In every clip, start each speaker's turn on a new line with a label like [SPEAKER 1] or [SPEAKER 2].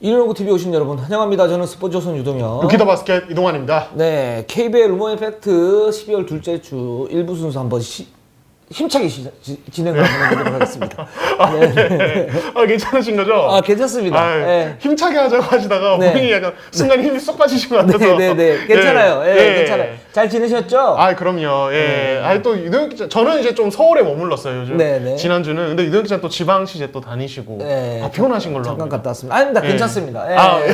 [SPEAKER 1] 이르노구 TV 오신 여러분 환영합니다. 저는 스포츠조선 유동현.
[SPEAKER 2] 루키더 바스켓 이동환입니다.
[SPEAKER 1] 네, KBL 루머 이펙트 12월 둘째 주 1부 순서 한번 힘차게 진행을 한번 해보도록 하겠습니다.
[SPEAKER 2] 네. 괜찮으신 거죠?
[SPEAKER 1] 아, 괜찮습니다. 네.
[SPEAKER 2] 힘차게 하자고 하시다가
[SPEAKER 1] 네.
[SPEAKER 2] 본인이 약간 순간 힘이 쏙 빠지신 것 같아서.
[SPEAKER 1] 네네네. 괜찮아요. 괜찮아요. 잘 지내셨죠?
[SPEAKER 2] 그럼요. 또 유동현 기자, 저는 이제 좀 서울에 머물렀어요, 요즘.
[SPEAKER 1] 네네.
[SPEAKER 2] 지난주는. 근데 유동현 기자 또 지방 취재 또 다니시고. 피곤하신 걸로.
[SPEAKER 1] 잠깐
[SPEAKER 2] 합니다.
[SPEAKER 1] 갔다 왔습니다. 아닙니다. 괜찮습니다.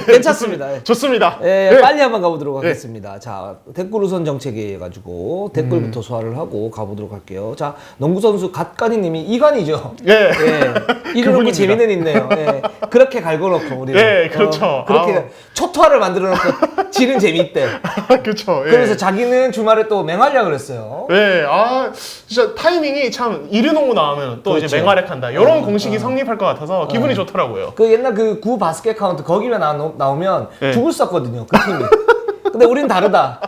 [SPEAKER 1] 괜찮습니다.
[SPEAKER 2] 좋습니다.
[SPEAKER 1] 빨리 한번 가보도록 하겠습니다. 자, 댓글 우선 정책에 해가지고 댓글부터 소화를 하고 가보도록 할게요. 자, 농구 선수 갓간이님이 이관이죠. 이름이 재미는 있네요. 그렇게 갈궈놓고 우리는.
[SPEAKER 2] 그렇죠.
[SPEAKER 1] 그렇게 초토화를 만들어놓고 지는 재미있대.
[SPEAKER 2] 그렇죠.
[SPEAKER 1] 그래서 자기는 주말에 또 맹활약을 했어요.
[SPEAKER 2] 진짜 타이밍이 참 이르농구 나오면 또
[SPEAKER 1] 그렇죠.
[SPEAKER 2] 이제 맹활약 한다. 이런 공식이 성립할 것 같아서 기분이 좋더라고요.
[SPEAKER 1] 그 옛날 그 구 바스켓 카운트 거기만 나오면 죽을 쌌거든요. 그 팀이. 근데 우린 다르다.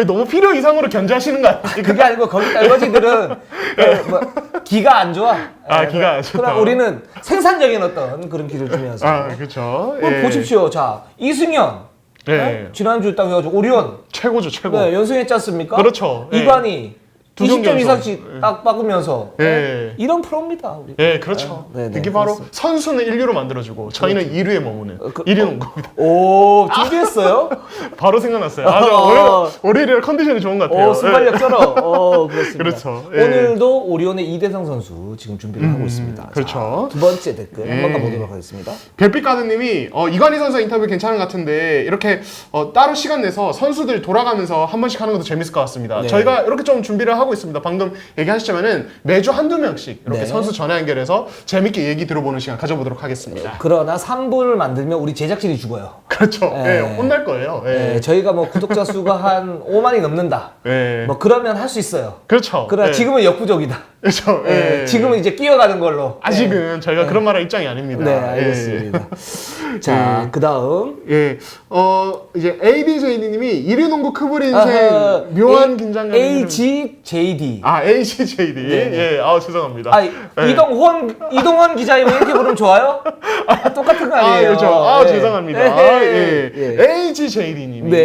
[SPEAKER 2] 너무 필요 이상으로 견제하시는 거 아니에요?
[SPEAKER 1] 그게 아니고 거기 딸거지들은 기가 안 좋아.
[SPEAKER 2] 기가 안 좋다.
[SPEAKER 1] 그러나 우리는 생산적인 어떤 그런 기를 주면서.
[SPEAKER 2] 그렇죠.
[SPEAKER 1] 보십시오. 자, 이승현. 지난주 딱 해가지고 오리온.
[SPEAKER 2] 최고죠, 최고.
[SPEAKER 1] 연승했지 않습니까?
[SPEAKER 2] 그렇죠.
[SPEAKER 1] 이관이 20점
[SPEAKER 2] 연속.
[SPEAKER 1] 이상씩 딱 바꾸면서 이런 프로입니다. 우리.
[SPEAKER 2] 그렇죠.
[SPEAKER 1] 네네,
[SPEAKER 2] 이게 바로
[SPEAKER 1] 그렇습니다.
[SPEAKER 2] 선수는 1루로 만들어주고 저희는 2루에 머무는 1루 농구입니다.
[SPEAKER 1] 오, 준비했어요?
[SPEAKER 2] 바로 생각났어요. 월요일이라 컨디션이 좋은 것 같아요.
[SPEAKER 1] 순발력 쩔어. 그렇습니다.
[SPEAKER 2] 그렇죠.
[SPEAKER 1] 오늘도 오리온의 이대성 선수 지금 준비를 하고 있습니다.
[SPEAKER 2] 그렇죠.
[SPEAKER 1] 자, 두 번째 댓글 한번 가보도록 하겠습니다.
[SPEAKER 2] 별빛가드님이 이관희 선수 인터뷰 괜찮은 것 같은데 이렇게 따로 시간 내서 선수들 돌아가면서 한 번씩 하는 것도 재밌을 것 같습니다.
[SPEAKER 1] 네.
[SPEAKER 2] 저희가 이렇게 좀 준비를 하고 있습니다. 방금 얘기하셨지만은 매주 한두 명씩 이렇게
[SPEAKER 1] 네.
[SPEAKER 2] 선수 전화 연결해서 재밌게 얘기 들어보는 시간 가져보도록 하겠습니다.
[SPEAKER 1] 그러나 3부를 만들면 우리 제작진이 죽어요.
[SPEAKER 2] 그렇죠. 혼날 거예요.
[SPEAKER 1] 저희가 뭐 구독자 수가 한 5만이 넘는다. 뭐 그러면 할 수 있어요.
[SPEAKER 2] 그렇죠.
[SPEAKER 1] 그러나 지금은 역부족이다.
[SPEAKER 2] 그렇죠.
[SPEAKER 1] 지금은 이제 끼어가는 걸로.
[SPEAKER 2] 아직은 저희가 그런 말할 입장이 아닙니다.
[SPEAKER 1] 네, 알겠습니다. 자, 그 다음.
[SPEAKER 2] 이제 ADJD님이 이르농구 크블 인생 묘한 긴장감.
[SPEAKER 1] AGJD.
[SPEAKER 2] AGJD. 죄송합니다.
[SPEAKER 1] 이동환 기자님 이렇게 부르면 좋아요? 똑같은 거 아니에요?
[SPEAKER 2] 그렇죠. 죄송합니다. AGJD님이.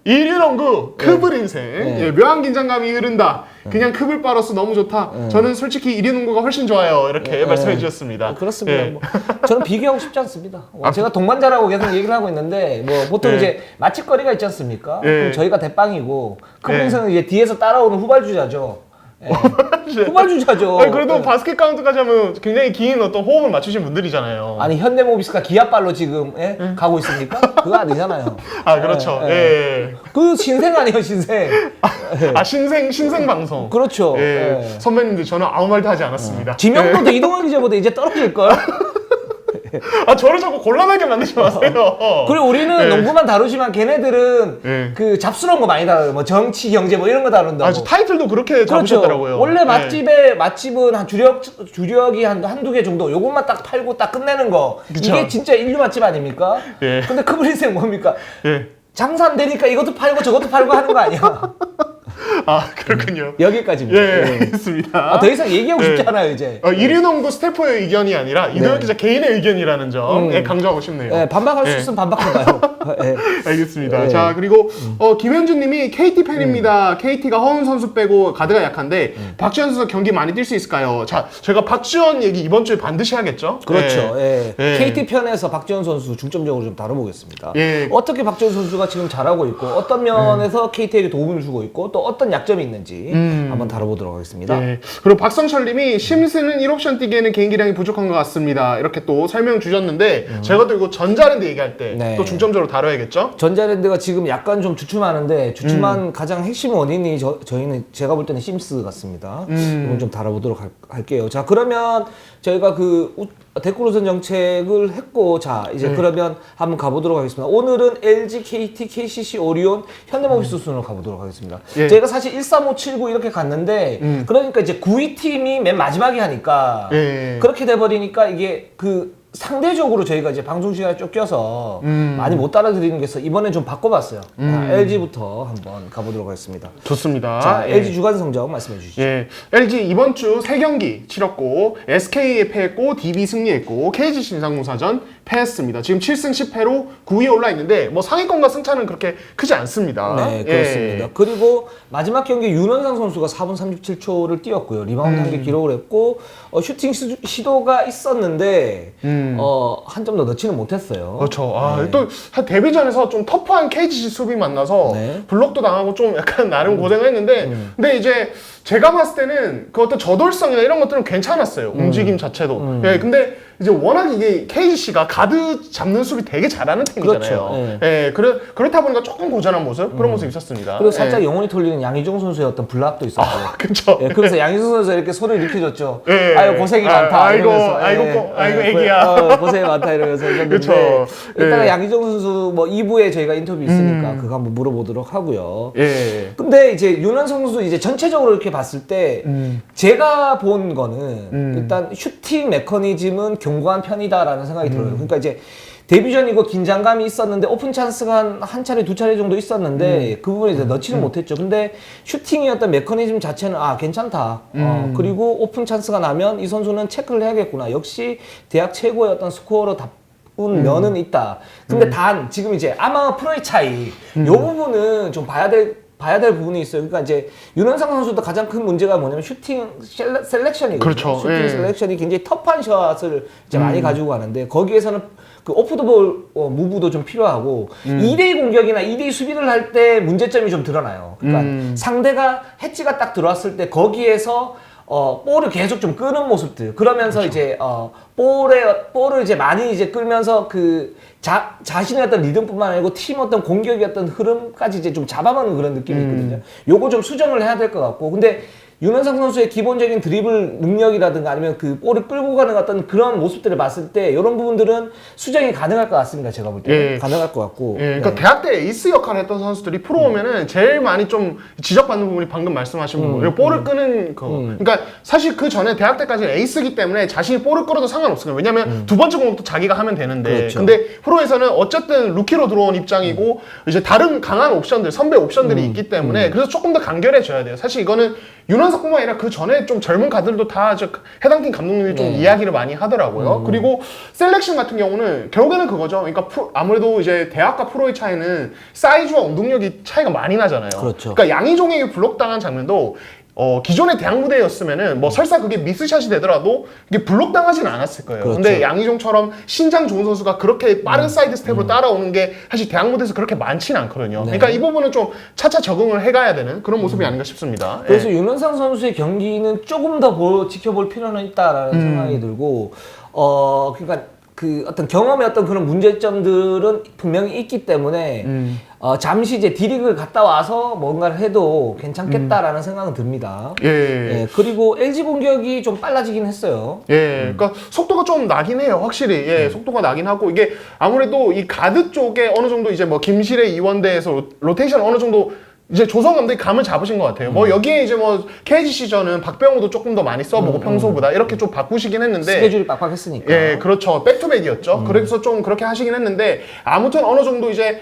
[SPEAKER 2] 이르농구 크블 인생. 묘한 긴장감이 흐른다. 그냥 크블 바로스 너무 좋다. 저는 솔직히 이르농구가 훨씬 좋아요. 이렇게 말씀해 주셨습니다.
[SPEAKER 1] 그렇습니다. 저는 비교하고 싶지 않습니다. 제가 동반자라고 계속 얘기를 하고 있는데 보통 이제 마칫거리가 있지 않습니까? 그럼 저희가 대빵이고 크블 인생은 이제 뒤에서 따라오는 후발주자죠. 후발주자죠.
[SPEAKER 2] 그래도 바스켓 카운트까지 하면 굉장히 긴 어떤 호흡을 맞추신 분들이잖아요.
[SPEAKER 1] 아니 현대모비스가 기아발로 지금 가고 있습니까? 그거 아니잖아요.
[SPEAKER 2] 그렇죠.
[SPEAKER 1] 그 신생 아니에요, 신생.
[SPEAKER 2] 신생 방송.
[SPEAKER 1] 그렇죠.
[SPEAKER 2] 선배님들 저는 아무 말도 하지 않았습니다.
[SPEAKER 1] 지명도도 이동환 기자보다 이제 떨어질걸?
[SPEAKER 2] 저를 자꾸 곤란하게 만들지 마세요.
[SPEAKER 1] 그리고 우리는 농구만 다루지만 걔네들은 그 잡스러운 거 많이 다뤄요. 뭐 정치, 경제 뭐 이런 거 다룬다고.
[SPEAKER 2] 타이틀도 그렇게 잡으셨더라고요.
[SPEAKER 1] 원래 맛집은 한 주력이 한두 개 정도 요것만 딱 팔고 딱 끝내는 거.
[SPEAKER 2] 그쵸.
[SPEAKER 1] 이게 진짜 인류 맛집 아닙니까? 근데 크블인생 뭡니까? 장사 안 되니까 이것도 팔고 저것도 팔고 하는 거 아니야?
[SPEAKER 2] 그렇군요.
[SPEAKER 1] 여기까지입니다.
[SPEAKER 2] 알겠습니다.
[SPEAKER 1] 더 이상 얘기하고 싶지 않아요, 이제.
[SPEAKER 2] 이르농구 스태프의 의견이 아니라 이동현 기자 개인의 의견이라는 점 강조하고 싶네요.
[SPEAKER 1] 반박할 수 있으면 반박해봐요.
[SPEAKER 2] 알겠습니다. 자, 그리고 김현준 님이 KT 팬입니다. KT가 허운 선수 빼고 가드가 약한데 박지원 선수 경기 많이 뛸 수 있을까요? 자, 제가 박지원 얘기 이번 주에 반드시 하겠죠?
[SPEAKER 1] 그렇죠. KT 편에서 박지원 선수 중점적으로 좀 다뤄보겠습니다. 어떻게 박지원 선수가 지금 잘하고 있고 어떤 면에서 KT에게 도움을 주고 있고 또 어떤 약점이 있는지 한번 다뤄보도록 하겠습니다.
[SPEAKER 2] 그리고 박성철 님이 심스는 1옵션 뛰기에는 개인기량이 부족한 것 같습니다. 이렇게 또 설명 주셨는데 제가 또 이거 전자랜드 얘기할 때 또 중점적으로 다뤄야겠죠?
[SPEAKER 1] 전자랜드가 지금 약간 좀 주춤하는데 주춤한 가장 핵심 원인이 저희는 제가 볼 때는 심스 같습니다. 이건 좀 다뤄보도록 할게요. 자, 그러면 저희가 댓글 우선 정책을 했고 이제 그러면 한번 가보도록 하겠습니다. 오늘은 LG, KT, KCC, 오리온, 현대모비스 순으로 가보도록 하겠습니다. 저희가 사실 1, 3, 5, 7, 9 이렇게 갔는데 그러니까 이제 9위 팀이 맨 마지막에 하니까 그렇게 돼버리니까 이게 상대적으로 저희가 이제 방송 시간에 쫓겨서 많이 못 따라드리는 게 있어 이번엔 좀 바꿔봤어요. LG부터 한번 가보도록 하겠습니다.
[SPEAKER 2] 좋습니다.
[SPEAKER 1] 자,
[SPEAKER 2] 예.
[SPEAKER 1] LG 주간 성적 말씀해 주시죠.
[SPEAKER 2] 예, LG 이번 주 3경기 치렀고 SK에 패했고 DB 승리했고 KG 신상공사전 패했습니다. 지금 7승 10패로 9위에 올라 있는데 뭐 상위권과 승차는 그렇게 크지 않습니다.
[SPEAKER 1] 네, 그렇습니다.
[SPEAKER 2] 예.
[SPEAKER 1] 그리고 마지막 경기 윤원상 선수가 4분 37초를 뛰었고요. 리바운드 한 개 기록을 했고 슈팅 시도가 있었는데 한 점 더 넣지는 못했어요.
[SPEAKER 2] 그렇죠. 아,
[SPEAKER 1] 네.
[SPEAKER 2] 또 데뷔전에서 좀 터프한 KGC 수비 만나서
[SPEAKER 1] 네.
[SPEAKER 2] 블록도 당하고 좀 약간 나름 고생을 했는데 근데 이제 제가 봤을 때는 그 어떤 저돌성이나 이런 것들은 괜찮았어요. 움직임 자체도. 예, 근데 이제 워낙 이게 KGC가 가드 잡는 수비 되게 잘하는 팀이잖아요.
[SPEAKER 1] 그렇죠.
[SPEAKER 2] 예, 그렇다 보니까 조금 고전한 모습 그런 모습이 있었습니다.
[SPEAKER 1] 그리고 살짝
[SPEAKER 2] 예.
[SPEAKER 1] 영혼이 털리는 양희종 선수의 어떤 블락도 있었고요.
[SPEAKER 2] 그렇죠.
[SPEAKER 1] 예, 그래서 양희종 선수가 이렇게 소리를 일으켜줬죠.
[SPEAKER 2] 예.
[SPEAKER 1] 아유 고생이 많다
[SPEAKER 2] 아이고,
[SPEAKER 1] 이러면서.
[SPEAKER 2] 아이고, 애기야.
[SPEAKER 1] 고생이 많다 이러면서 해줬는데
[SPEAKER 2] 그쵸.
[SPEAKER 1] 이따가
[SPEAKER 2] 예.
[SPEAKER 1] 양희종 선수 뭐 2부에 저희가 인터뷰 있으니까 그거 한번 물어보도록 하고요.
[SPEAKER 2] 예.
[SPEAKER 1] 근데 이제 윤원성 선수 이제 전체적으로 이렇게 봤을 때 제가 본 거는 일단 슈팅 메커니즘은 견고한 편이다라는 생각이 들어요. 그러니까 이제 데뷔전이고 긴장감이 있었는데 오픈 찬스가 한 차례 두 차례 정도 있었는데 그 부분에 이제 넣지는 못했죠. 근데 슈팅의 어떤 메커니즘 자체는 괜찮다. 그리고 오픈 찬스가 나면 이 선수는 체크를 해야겠구나. 역시 대학 최고의 어떤 스코어로 면은 있다. 근데 단 지금 이제 아마 프로의 차이 요 부분은 좀 봐야 될 부분이 있어요. 그러니까 이제 윤원상 선수도 가장 큰 문제가 뭐냐면 슈팅 셀렉션이거든요.
[SPEAKER 2] 그렇죠.
[SPEAKER 1] 슈팅
[SPEAKER 2] 예.
[SPEAKER 1] 셀렉션이 굉장히 터프한 샷을 이제 많이 가지고 가는데 거기에서는 그 오프더볼 무브도 좀 필요하고 2대2 공격이나 2대2 수비를 할 때 문제점이 좀 드러나요. 그러니까 상대가 해치가 딱 들어왔을 때 거기에서 볼을 계속 좀 끄는 모습들. 그러면서
[SPEAKER 2] 그렇죠.
[SPEAKER 1] 이제 볼을 이제 많이 이제 끌면서 그 자신의 어떤 리듬뿐만 아니고 팀 어떤 공격의 어떤 흐름까지 이제 좀 잡아먹는 그런 느낌이 있거든요. 요거 좀 수정을 해야 될 것 같고. 근데 윤원상 선수의 기본적인 드리블 능력이라든가 아니면 그 볼을 끌고 가는 어떤 그런 모습들을 봤을 때 이런 부분들은 수정이 가능할 것 같습니다. 제가 볼 때는.
[SPEAKER 2] 예.
[SPEAKER 1] 가능할 것 같고.
[SPEAKER 2] 예, 그러니까
[SPEAKER 1] 네.
[SPEAKER 2] 대학 때 에이스 역할을 했던 선수들이 프로 오면은 제일 많이 좀 지적받는 부분이 방금 말씀하신 부분. 그리고 볼을 끄는 거. 그러니까 사실 그 전에 대학 때까지는 에이스기 때문에 자신이 볼을 끌어도 상관없어요. 왜냐면 두 번째 공격도 자기가 하면 되는데.
[SPEAKER 1] 그렇죠.
[SPEAKER 2] 근데 프로에서는 어쨌든 루키로 들어온 입장이고 이제 다른 강한 옵션들, 선배 옵션들이 있기 때문에 그래서 조금 더 간결해져야 돼요. 사실 이거는 윤원석뿐만 아니라 그 전에 좀 젊은 가들도 다 해당 팀 감독님이 좀 이야기를 많이 하더라고요. 그리고 셀렉션 같은 경우는 결국에는 그거죠. 그러니까 아무래도 이제 대학과 프로의 차이는 사이즈와 운동력이 차이가 많이 나잖아요.
[SPEAKER 1] 그렇죠.
[SPEAKER 2] 그러니까 양희종에게 블록당한 장면도 기존의 대학 무대였으면은 뭐 설사 그게 미스샷이 되더라도 이게 블록당하진 않았을 거예요.
[SPEAKER 1] 그렇죠.
[SPEAKER 2] 근데 양희종처럼 신장 좋은 선수가 그렇게 빠른 사이드 스텝으로 따라오는 게 사실 대학 무대에서 그렇게 많지는 않거든요.
[SPEAKER 1] 네.
[SPEAKER 2] 그러니까 이 부분은 좀 차차 적응을 해가야 되는 그런 모습이 아닌가 싶습니다.
[SPEAKER 1] 그래서
[SPEAKER 2] 예.
[SPEAKER 1] 윤원상 선수의 경기는 조금 더 지켜볼 필요는 있다라는 생각이 들고, 그러니까 그 어떤 경험의 어떤 그런 문제점들은 분명히 있기 때문에 잠시 이제 D리그를 갔다 와서 뭔가를 해도 괜찮겠다라는 생각은 듭니다.
[SPEAKER 2] 예.
[SPEAKER 1] 예, 그리고 LG 공격이 좀 빨라지긴 했어요.
[SPEAKER 2] 예, 그러니까 속도가 좀 나긴 해요, 확실히. 예, 속도가 나긴 하고 이게 아무래도 이 가드 쪽에 어느 정도 이제 뭐 김실의 이원대에서 로테이션 어느 정도 이제 조성 감독이 감을 잡으신 것 같아요. 뭐 여기에 이제 뭐 KG 시절은 박병호도 조금 더 많이 써보고 평소보다 이렇게 좀 바꾸시긴 했는데
[SPEAKER 1] 스케줄이 빡빡했으니까.
[SPEAKER 2] 예, 그렇죠. 백투백이었죠. 그래서 좀 그렇게 하시긴 했는데 아무튼 어느 정도 이제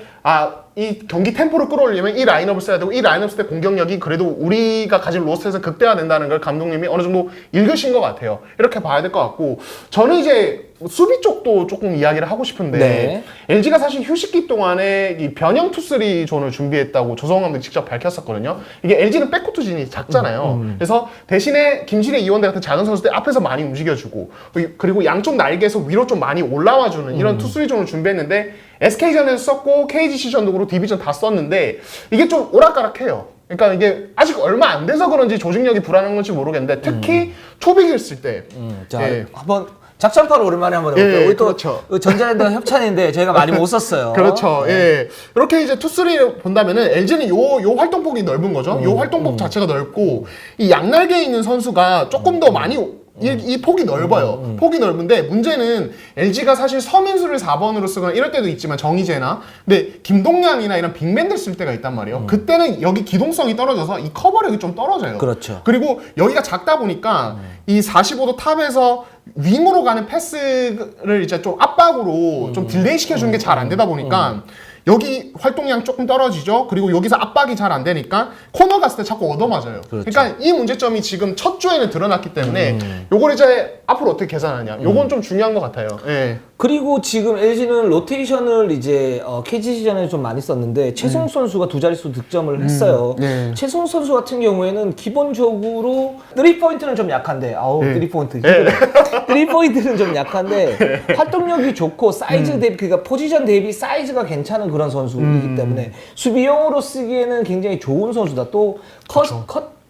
[SPEAKER 2] 이 경기 템포를 끌어올리면 이 라인업을 써야 되고 이 라인업 쓸 때 공격력이 그래도 우리가 가진 로스트에서 극대화된다는 걸 감독님이 어느 정도 읽으신 것 같아요. 이렇게 봐야 될 것 같고 저는 이제 수비 쪽도 조금 이야기를 하고 싶은데
[SPEAKER 1] 네.
[SPEAKER 2] LG가 사실 휴식기 동안에 이 변형 투쓰리 존을 준비했다고 조성호 감독이 직접 밝혔었거든요. 이게 LG는 백코트 진이 작잖아요. 그래서 대신에 김신혜 이원대 같은 작은 선수들 앞에서 많이 움직여주고 그리고 양쪽 날개에서 위로 좀 많이 올라와주는 이런 투쓰리 존을 준비했는데 SK전에서 썼고 KGC전도 그렇고 DB전 다 썼는데 이게 좀 오락가락해요. 그러니까 이게 아직 얼마 안 돼서 그런지 조직력이 불안한 건지 모르겠는데 특히 초비기를 쓸 때
[SPEAKER 1] 자,
[SPEAKER 2] 예.
[SPEAKER 1] 한번 작전파로 오랜만에 한번 해볼게요.
[SPEAKER 2] 예,
[SPEAKER 1] 우리 또
[SPEAKER 2] 그렇죠.
[SPEAKER 1] 전자랜드 협찬인데 저희가 많이 못 썼어요.
[SPEAKER 2] 그렇죠. 예. 이렇게 이제 투쓰리를 본다면은 LG는 요 활동폭이 넓은 거죠. 요 활동폭 자체가 넓고 이 양날개에 있는 선수가 조금 더 많이 이 폭이 넓어요. 폭이 넓은데 문제는 LG가 사실 서민수를 4번으로 쓰거나 이럴 때도 있지만 정희재나 근데 김동량이나 이런 빅맨들 쓸 때가 있단 말이에요. 그때는 여기 기동성이 떨어져서 이 커버력이 좀 떨어져요.
[SPEAKER 1] 그렇죠.
[SPEAKER 2] 그리고 여기가 작다 보니까 이 45도 탑에서 윙으로 가는 패스를 이제 좀 압박으로 좀 딜레이 시켜주는 게 잘 안 되다 보니까 여기 활동량 조금 떨어지죠. 그리고 여기서 압박이 잘 안 되니까 코너 갔을 때 자꾸 얻어맞아요.
[SPEAKER 1] 그렇죠.
[SPEAKER 2] 그러니까 이 문제점이 지금 첫 주에는 드러났기 때문에 요걸 이제 앞으로 어떻게 개선하냐. 요건 좀 중요한 것 같아요. 예.
[SPEAKER 1] 그리고 지금 LG는 로테이션을 이제 KGC전에 좀 많이 썼는데 최승욱 선수가 두 자릿수 득점을 했어요.
[SPEAKER 2] 네.
[SPEAKER 1] 최승욱 선수 같은 경우에는 기본적으로 3포인트는 좀 약한데 아우
[SPEAKER 2] 네.
[SPEAKER 1] 3포인트 3포인트는 좀 약한데 활동력이 좋고 사이즈 대비 그러니까 포지션 대비 사이즈가 괜찮은 그런 선수이기 때문에 수비용으로 쓰기에는 굉장히 좋은 선수다. 또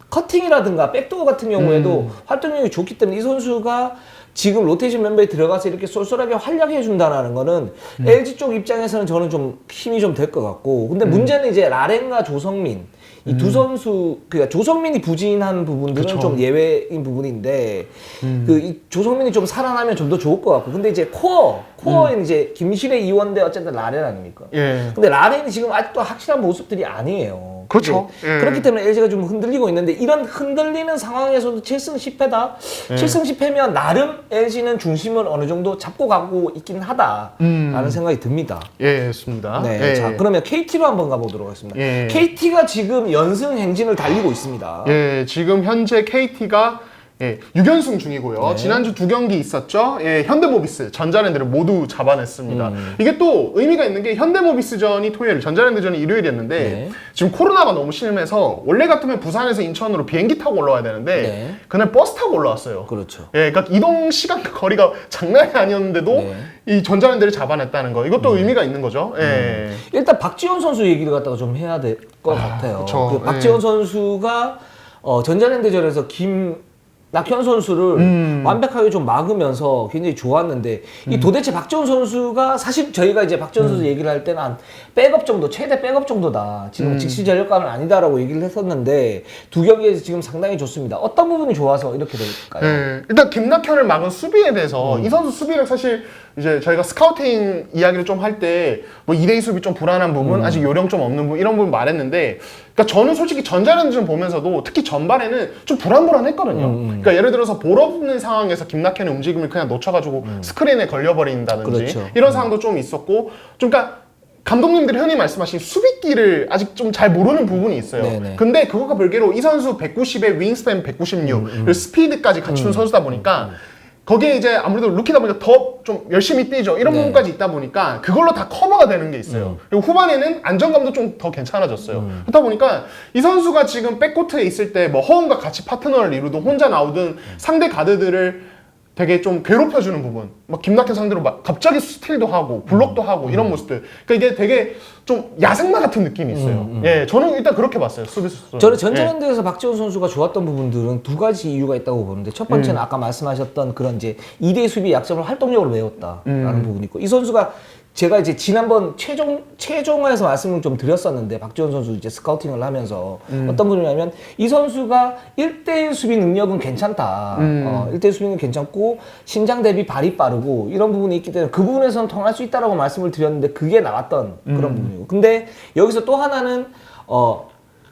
[SPEAKER 1] 커팅이라든가 백도어 같은 경우에도 활동력이 좋기 때문에 이 선수가 지금 로테이션 멤버에 들어가서 이렇게 쏠쏠하게 활약해 준다는 거는 LG 쪽 입장에서는 저는 좀 힘이 좀 될 것 같고 근데 문제는 이제 라렌과 조성민 이 두 선수 그러니까 조성민이 부진한 부분들은
[SPEAKER 2] 그쵸.
[SPEAKER 1] 좀 예외인 부분인데 이 조성민이 좀 살아나면 좀 더 좋을 것 같고 근데 이제 코어에는 이제 김실의 이원대 어쨌든 라렌 아닙니까?
[SPEAKER 2] 예.
[SPEAKER 1] 근데 라렌이 지금 아직도 확실한 모습들이 아니에요.
[SPEAKER 2] 그렇죠.
[SPEAKER 1] 근데
[SPEAKER 2] 예.
[SPEAKER 1] 그렇기 때문에 LG가 좀 흔들리고 있는데 이런 흔들리는 상황에서도 7승 10패다. 7승 10패면 나름 LG는 중심을 어느 정도 잡고 가고 있긴 하다라는 생각이 듭니다.
[SPEAKER 2] 예, 좋습니다.
[SPEAKER 1] 네,
[SPEAKER 2] 예.
[SPEAKER 1] 자 그러면 KT로 한번 가보도록 하겠습니다.
[SPEAKER 2] 예.
[SPEAKER 1] KT가 지금 연승 행진을 달리고 있습니다.
[SPEAKER 2] 예, 지금 현재 KT가 6연승 중이고요.
[SPEAKER 1] 네.
[SPEAKER 2] 지난주 2경기 있었죠. 예, 현대모비스, 전자랜드를 모두 잡아냈습니다. 이게 또 의미가 있는 게 현대모비스전이 토요일, 전자랜드전이 일요일이었는데
[SPEAKER 1] 네.
[SPEAKER 2] 지금 코로나가 너무 심해서 원래 같으면 부산에서 인천으로 비행기 타고 올라와야 되는데
[SPEAKER 1] 네.
[SPEAKER 2] 그날 버스 타고 올라왔어요.
[SPEAKER 1] 그렇죠.
[SPEAKER 2] 예, 그러니까 이동 시간 거리가 장난이 아니었는데도
[SPEAKER 1] 네.
[SPEAKER 2] 이 전자랜드를 잡아냈다는 거. 이것도 의미가 있는 거죠. 예.
[SPEAKER 1] 일단 박지원 선수 얘기를 갖다가 좀 해야 될 것 같아요.
[SPEAKER 2] 그쵸.
[SPEAKER 1] 그 박지원 선수가 전자랜드전에서 낙현 선수를 완벽하게 좀 막으면서 굉장히 좋았는데 이 도대체 박지원 선수가 사실 저희가 이제 박지원 선수 얘기를 할 때는 한 백업 정도 최대 백업 정도다 지금 직시 전력감은 아니다라고 얘기를 했었는데 두 경기에서 지금 상당히 좋습니다. 어떤 부분이 좋아서 이렇게 될까요?
[SPEAKER 2] 네, 일단 김낙현을 막은 수비에 대해서 이 선수 수비를 사실 이제 저희가 스카우팅 이야기를 좀 할 때 뭐 2대2 수비 좀 불안한 부분, 아직 요령 좀 없는 부분 이런 부분 말했는데 그러니까 저는 솔직히 전자랜드 좀 보면서도 특히 전반에는 좀 불안했거든요. 그러니까 예를 들어서 볼 없는 상황에서 김낙현의 움직임을 그냥 놓쳐가지고 스크린에 걸려버린다든지
[SPEAKER 1] 그렇죠.
[SPEAKER 2] 이런 상황도 좀 있었고 좀 그러니까 감독님들이 흔히 말씀하신 수비끼를 아직 좀 잘 모르는 부분이 있어요.
[SPEAKER 1] 네네.
[SPEAKER 2] 근데 그것과 별개로 이 선수 190에 윙스팬 196, 그리고 스피드까지 갖춘 선수다 보니까 거기에 이제 아무래도 루키다 보니까 더 좀 열심히 뛰죠. 이런
[SPEAKER 1] 네.
[SPEAKER 2] 부분까지 있다 보니까 그걸로 다 커버가 되는 게 있어요. 그리고 후반에는 안정감도 좀 더 괜찮아졌어요. 그렇다 보니까 이 선수가 지금 백코트에 있을 때 뭐 허웅과 같이 파트너를 이루든 혼자 나오든 상대 가드들을 되게 좀 괴롭혀주는 부분. 막 김낙현 상대로 막 갑자기 스틸도 하고 블록도 하고 이런 모습들. 그러니까 이게 되게 좀 야생마 같은 느낌이 있어요. 예, 저는 일단 그렇게 봤어요. 수비수.
[SPEAKER 1] 저는 전자랜드에서 박지원 선수가 좋았던 부분들은 두 가지 이유가 있다고 보는데 첫 번째는 아까 말씀하셨던 그런 이제 2대 수비 약점을 활동적으로 메웠다라는 부분이 있고 이 선수가 제가 이제 지난번 최종화에서 말씀을 좀 드렸었는데 박지원 선수 이제 스카우팅을 하면서 어떤 부분이냐면 이 선수가 1대1 수비 능력은 괜찮다. 1대1 수비는 괜찮고 신장 대비 발이 빠르고 이런 부분이 있기 때문에 그 부분에서는 통할 수 있다라고 말씀을 드렸는데 그게 나왔던 그런 부분이고. 근데 여기서 또 하나는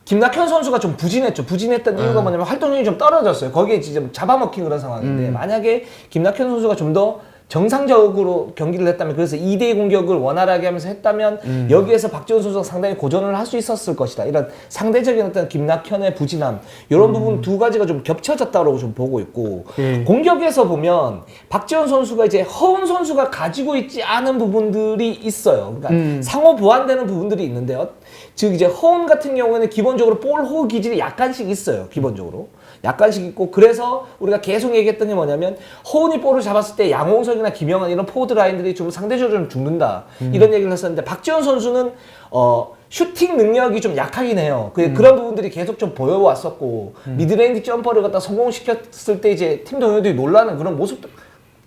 [SPEAKER 1] 김낙현 선수가 좀 부진했죠. 부진했던 이유가 뭐냐면 활동량이 좀 떨어졌어요. 거기에 지금 잡아먹힌 그런 상황인데 만약에 김낙현 선수가 좀 더 정상적으로 경기를 했다면 그래서 2대2 공격을 원활하게 하면서 했다면 여기에서 박지원 선수가 상당히 고전을 할 수 있었을 것이다. 이런 상대적인 어떤 김낙현의 부진함 이런 부분 두 가지가 좀 겹쳐졌다고 좀 보고 있고 공격에서 보면 박지원 선수가 이제 허운 선수가 가지고 있지 않은 부분들이 있어요. 그러니까 상호 보완되는 부분들이 있는데 즉 이제 허운 같은 경우에는 기본적으로 볼 호흡 기질이 약간씩 있어요. 기본적으로. 약간씩 있고 그래서 우리가 계속 얘기했던 게 뭐냐면 허운이 볼을 잡았을 때 양홍석이나 김영환 이런 포워드 라인들이 좀 상대적으로 좀 죽는다 이런 얘기를 했었는데 박지원 선수는 슈팅 능력이 좀 약하긴 해요. 그런 부분들이 계속 좀 보여왔었고 미드레인지 점퍼를 갖다 성공시켰을 때 이제 팀 동료들이 놀라는 그런 모습도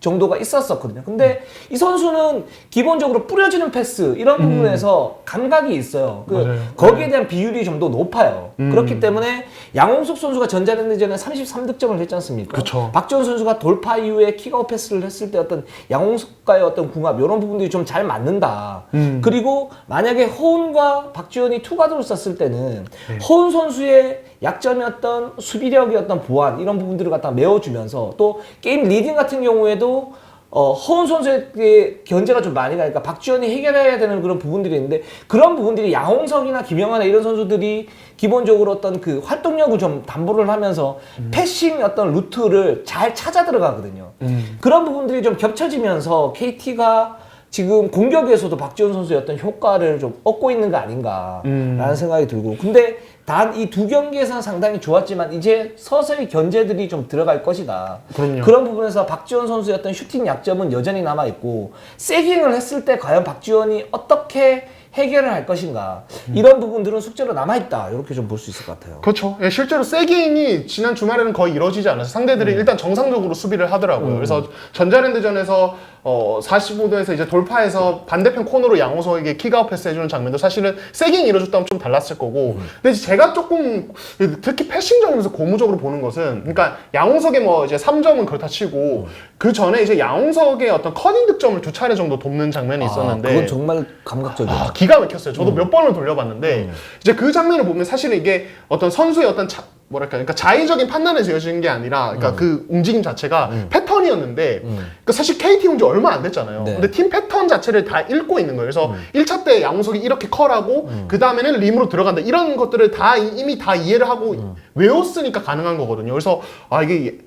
[SPEAKER 1] 정도가 있었었거든요. 근데 이 선수는 기본적으로 뿌려지는 패스 이런 부분에서 감각이 있어요.
[SPEAKER 2] 맞아요.
[SPEAKER 1] 거기에 대한 비율이 좀 더 높아요. 그렇기 때문에 양홍석 선수가 전자랜드전에 33득점을 했지 않습니까?
[SPEAKER 2] 그쵸.
[SPEAKER 1] 박지원 선수가 돌파 이후에 킥아웃 패스를 했을 때 어떤 양홍석과의 어떤 궁합 이런 부분들이 좀 잘 맞는다. 그리고 만약에 허운과 박지원이 투가드로 썼을 때는 허운 선수의 약점이었던 수비력이었던 보완 이런 부분들을 갖다 메워주면서 또 게임 리딩 같은 경우에도 허운 선수의 견제가 좀 많이 가니까 박지원이 해결해야 되는 그런 부분들이 있는데 그런 부분들이 양홍석이나 김영환이나 이런 선수들이 기본적으로 어떤 그 활동력을 좀 담보를 하면서 패싱 어떤 루트를 잘 찾아 들어가거든요. 그런 부분들이 좀 겹쳐지면서 KT가 지금 공격에서도 박지원 선수의 어떤 효과를 좀 얻고 있는 거 아닌가라는 생각이 들고 근데 단 이 두 경기에서는 상당히 좋았지만 이제 서서히 견제들이 좀 들어갈 것이다.
[SPEAKER 2] 그럼요.
[SPEAKER 1] 그런 부분에서 박지원 선수의 어떤 슈팅 약점은 여전히 남아있고 세깅을 했을 때 과연 박지원이 어떻게 해결을 할 것인가 이런 부분들은 숙제로 남아있다 이렇게 좀 볼 수 있을 것 같아요.
[SPEAKER 2] 그렇죠. 예, 실제로 세깅이 지난 주말에는 거의 이루어지지 않아서 상대들이 일단 정상적으로 수비를 하더라고요. 그래서 전자랜드전에서 45도에서 이제 돌파해서 반대편 코너로 양호석에게 킥아웃 패스 해주는 장면도 사실은 세깅이 이루어졌다면 좀 달랐을 거고 근데 제가 조금 특히 패싱 점에서 고무적으로 보는 것은 그러니까 양홍석의 뭐 이제 3점은 그렇다 치고 그 전에 이제 양홍석의 어떤 커닝 득점을 2차례 정도 돕는 장면이 있었는데
[SPEAKER 1] 그건 정말 감각적이에요.
[SPEAKER 2] 기가 막혔어요. 저도 몇 번을 돌려봤는데 이제 그 장면을 보면 사실은 이게 어떤 선수의 어떤 그러니까 자의적인 판단에서 이어지는 게 아니라, 그러니까 그 움직임 자체가 패턴이었는데, 그러니까 사실 KT 온 지 얼마 안 됐잖아요.
[SPEAKER 1] 네.
[SPEAKER 2] 근데 팀 패턴 자체를 다 읽고 있는 거예요. 그래서 1차 때 양홍석이 이렇게 컬하고, 그 다음에는 림으로 들어간다. 이런 것들을 다 이미 다 이해를 하고 외웠으니까 가능한 거거든요. 그래서, 이게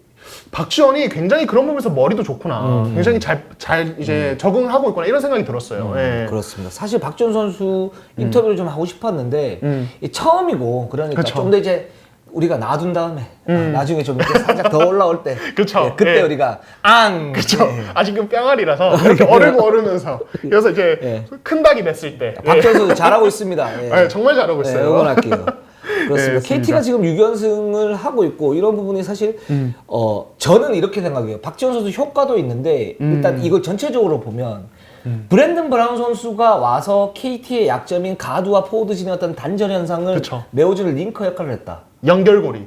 [SPEAKER 2] 박지원이 굉장히 그런 부분에서 머리도 좋구나. 굉장히 잘 이제 적응을 하고 있구나. 이런 생각이 들었어요. 예.
[SPEAKER 1] 그렇습니다. 사실 박지원 선수 인터뷰를 좀 하고 싶었는데 이 처음이고 그러니까
[SPEAKER 2] 그쵸.
[SPEAKER 1] 좀 더 이제 우리가 놔둔 다음에 나중에 좀 이렇게 살짝 더 올라올 때
[SPEAKER 2] 그쵸.
[SPEAKER 1] 예, 그때
[SPEAKER 2] 예.
[SPEAKER 1] 우리가
[SPEAKER 2] 그쵸. 아직은 뿅아리라서 이렇게 얼으면서 그래서 이제
[SPEAKER 1] 예.
[SPEAKER 2] 큰 닭이 됐을 때
[SPEAKER 1] 박지원 선수 잘하고 있습니다. 예.
[SPEAKER 2] 예, 정말 잘하고
[SPEAKER 1] 네,
[SPEAKER 2] 있어요.
[SPEAKER 1] 응원할게요. 그렇습니다.
[SPEAKER 2] 네,
[SPEAKER 1] KT가 지금 6연승을 하고 있고 이런 부분이 사실 저는 이렇게 생각해요. 박지원 선수 효과도 있는데 일단 이걸 전체적으로 보면 브랜든 브라운 선수가 와서 KT의 약점인 가드와 포워드진의 어떤 단절 현상을
[SPEAKER 2] 그쵸.
[SPEAKER 1] 메워주는 링커 역할을 했다.
[SPEAKER 2] 연결고리.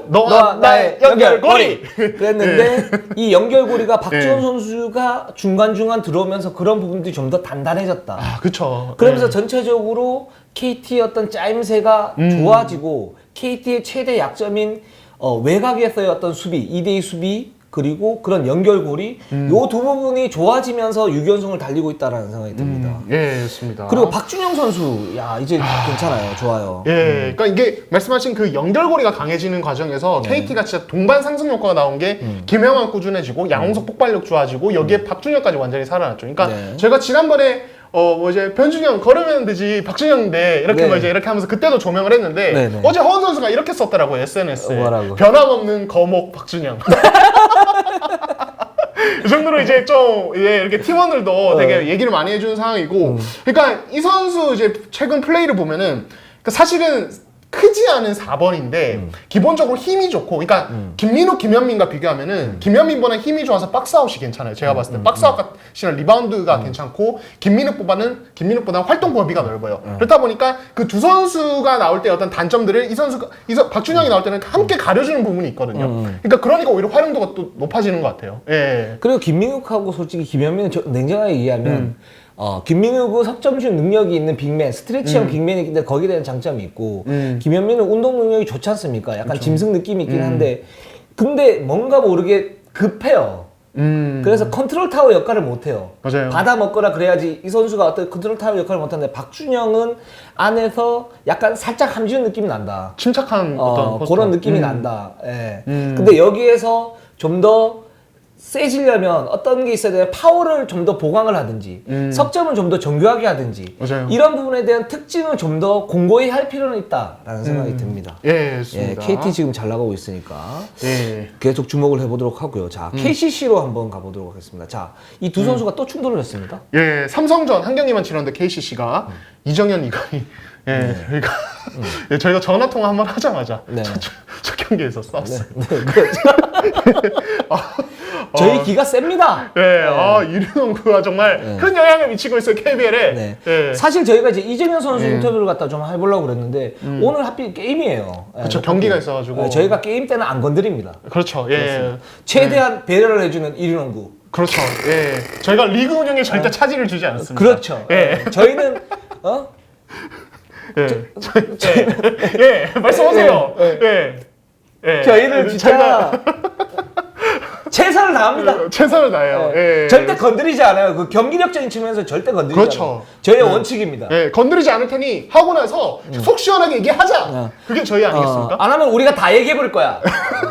[SPEAKER 1] 너와 나의 연결고리!
[SPEAKER 2] 네.
[SPEAKER 1] 그랬는데 이 연결고리가 박지원 선수가 중간중간 들어오면서 그런 부분들이 좀 더 단단해졌다.
[SPEAKER 2] 그쵸.
[SPEAKER 1] 그러면서 전체적으로 KT의 어떤 짜임새가 좋아지고 KT의 최대 약점인 외곽에서의 어떤 수비, 2대2 수비 그리고 그런 연결고리 요 두 부분이 좋아지면서 6연승을 달리고 있다라는 생각이 듭니다.
[SPEAKER 2] 예, 좋습니다.
[SPEAKER 1] 그리고 박준영 선수, 야 이제 괜찮아요, 좋아요.
[SPEAKER 2] 예, 그러니까 이게 말씀하신 그 연결고리가 강해지는 과정에서 KT가 진짜 동반 상승 효과가 나온 게 김영환 꾸준해지고 양홍석 폭발력 좋아지고 여기에 박준영까지 완전히 살아났죠. 그러니까
[SPEAKER 1] 네.
[SPEAKER 2] 제가 지난번에 뭐 이제 변준영 걸으면 되지 박준영인데 이렇게
[SPEAKER 1] 네.
[SPEAKER 2] 뭐 이제 이렇게 하면서 그때도 조명을 했는데
[SPEAKER 1] 네.
[SPEAKER 2] 어제 허원 선수가 이렇게 썼더라고요 SNS에
[SPEAKER 1] 뭐라고?
[SPEAKER 2] 변함없는 거목 박준영. 이 정도로 이제 좀 이렇게 팀원들도 되게 얘기를 많이 해주는 상황이고, 그러니까 이 선수 이제 최근 플레이를 보면은 그러니까 사실은 크지 않은 4번인데 기본적으로 힘이 좋고, 그러니까 김민욱, 김현민과 비교하면은 김현민보다는 힘이 좋아서 박스아웃이 괜찮아요. 제가 봤을 때 박스아웃이나 리바운드가 괜찮고 김민욱보다는 활동 범위가 넓어요. 그렇다 보니까 그 두 선수가 나올 때 어떤 단점들을 박준영이 나올 때는 함께 가려주는 부분이 있거든요. 그러니까 오히려 활용도가 또 높아지는 것 같아요. 예.
[SPEAKER 1] 그리고 김민욱하고 솔직히 김현민은 냉정하게 얘기하면 김민욱은 석점슛 능력이 있는 빅맨, 스트레치형 빅맨이기 때문에 거기에 대한 장점이 있고 김현민은 운동 능력이 좋지 않습니까? 약간 짐승 느낌이 있긴 한데 근데 뭔가 모르게 급해요. 그래서 컨트롤 타워 역할을 못해요.
[SPEAKER 2] 맞아요.
[SPEAKER 1] 받아 먹거나 그래야지 이 선수가 어떤 컨트롤 타워 역할을 못하는데 박준영은 안에서 약간 살짝 함지는 느낌이 난다.
[SPEAKER 2] 침착한 어떤 포스터.
[SPEAKER 1] 그런 느낌이 난다. 예. 근데 여기에서 좀 더 세지려면 어떤 게 있어야 되냐, 파워를 좀 더 보강을 하든지 석점을 좀 더 정교하게 하든지
[SPEAKER 2] 맞아요.
[SPEAKER 1] 이런 부분에 대한 특징을 좀 더 공고히 할 필요는 있다라는 생각이 듭니다.
[SPEAKER 2] 예, 좋습니다.
[SPEAKER 1] KT 지금 잘 나가고 있으니까
[SPEAKER 2] 예.
[SPEAKER 1] 계속 주목을 해보도록 하고요. 자, KCC로 한번 가보도록 하겠습니다. 자, 이 두 선수가 또 충돌을 했습니다.
[SPEAKER 2] 예, 삼성전 한 경기만 치렀는데 KCC가 이정현, 이건희 그러니까 예, 저희가 전화 통화 한번 하자마자
[SPEAKER 1] 네.
[SPEAKER 2] 첫 경기에서 싸웠어요.
[SPEAKER 1] 네, 그렇죠. 저희 기가 셉니다.
[SPEAKER 2] 네, 이르농구가 정말 큰 영향을 미치고 있어요, KBL에.
[SPEAKER 1] 네.
[SPEAKER 2] 네.
[SPEAKER 1] 사실 저희가 이제 이정현 선수 인터뷰를 갖다 좀 해보려고 그랬는데 오늘 하필 게임이에요.
[SPEAKER 2] 그렇죠, 경기가 있어가지고.
[SPEAKER 1] 저희가 게임 때는 안 건드립니다.
[SPEAKER 2] 그렇죠, 예.
[SPEAKER 1] 최대한 배려를 해주는 이르농구.
[SPEAKER 2] 그렇죠, 예. 저희가 리그 운영에 절대 차질을 주지 않습니다.
[SPEAKER 1] 그렇죠.
[SPEAKER 2] 예.
[SPEAKER 1] 저희는
[SPEAKER 2] 예, 말씀하세요. 예. 예.
[SPEAKER 1] 저희는 진짜 최선을 다합니다.
[SPEAKER 2] 최선을 다해요. 예.
[SPEAKER 1] 절대 건드리지 않아요. 그 경기력적인 측면에서 절대 건드리지
[SPEAKER 2] 그렇죠.
[SPEAKER 1] 않아요. 저희의 원칙입니다.
[SPEAKER 2] 예, 건드리지 않을 테니 하고 나서 속 시원하게 얘기하자. 그게 저희 아니겠습니까?
[SPEAKER 1] 안 하면 우리가 다 얘기해 볼 거야.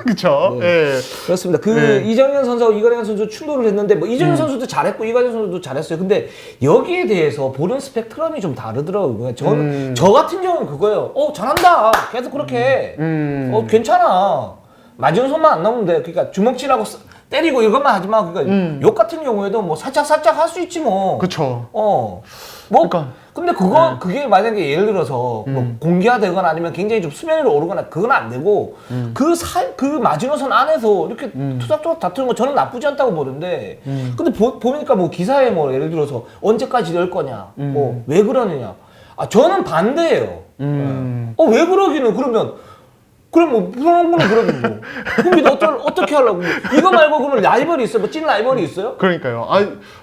[SPEAKER 2] 그렇죠. 예.
[SPEAKER 1] 그렇습니다. 이정현 선수하고 이관현 선수 충돌을 했는데 뭐 이정현 선수도 잘했고 이관현 선수도 잘했어요. 근데 여기에 대해서 보는 스펙트럼이 좀 다르더라고요. 저 같은 경우는 그거예요. 잘한다. 계속 그렇게 해. 괜찮아. 맞은 손만 안 나오면 돼. 그러니까 주먹질하고 때리고 이것만 하지 마. 그러니까 욕 같은 경우에도 뭐 살짝 할 수 있지 뭐.
[SPEAKER 2] 그렇죠.
[SPEAKER 1] 뭐
[SPEAKER 2] 그러니까.
[SPEAKER 1] 근데 그게 만약에 예를 들어서 뭐 공개화되거나 아니면 굉장히 좀 수면 위로 오르거나 그건 안 되고 그 마지노선 안에서 이렇게 투닥투닥 다투는 거 저는 나쁘지 않다고 보는데 근데 보니까 뭐 기사에 뭐 예를 들어서 언제까지 이럴 거냐 뭐 왜 그러느냐 저는 반대예요. 왜 그러기는 그럼 뭐 프로농구는 그러면 뭐 흥미도 어떻게 하려고 이거 말고 그러면 라이벌이 있어요? 뭐 찐 라이벌이 있어요?
[SPEAKER 2] 그러니까요.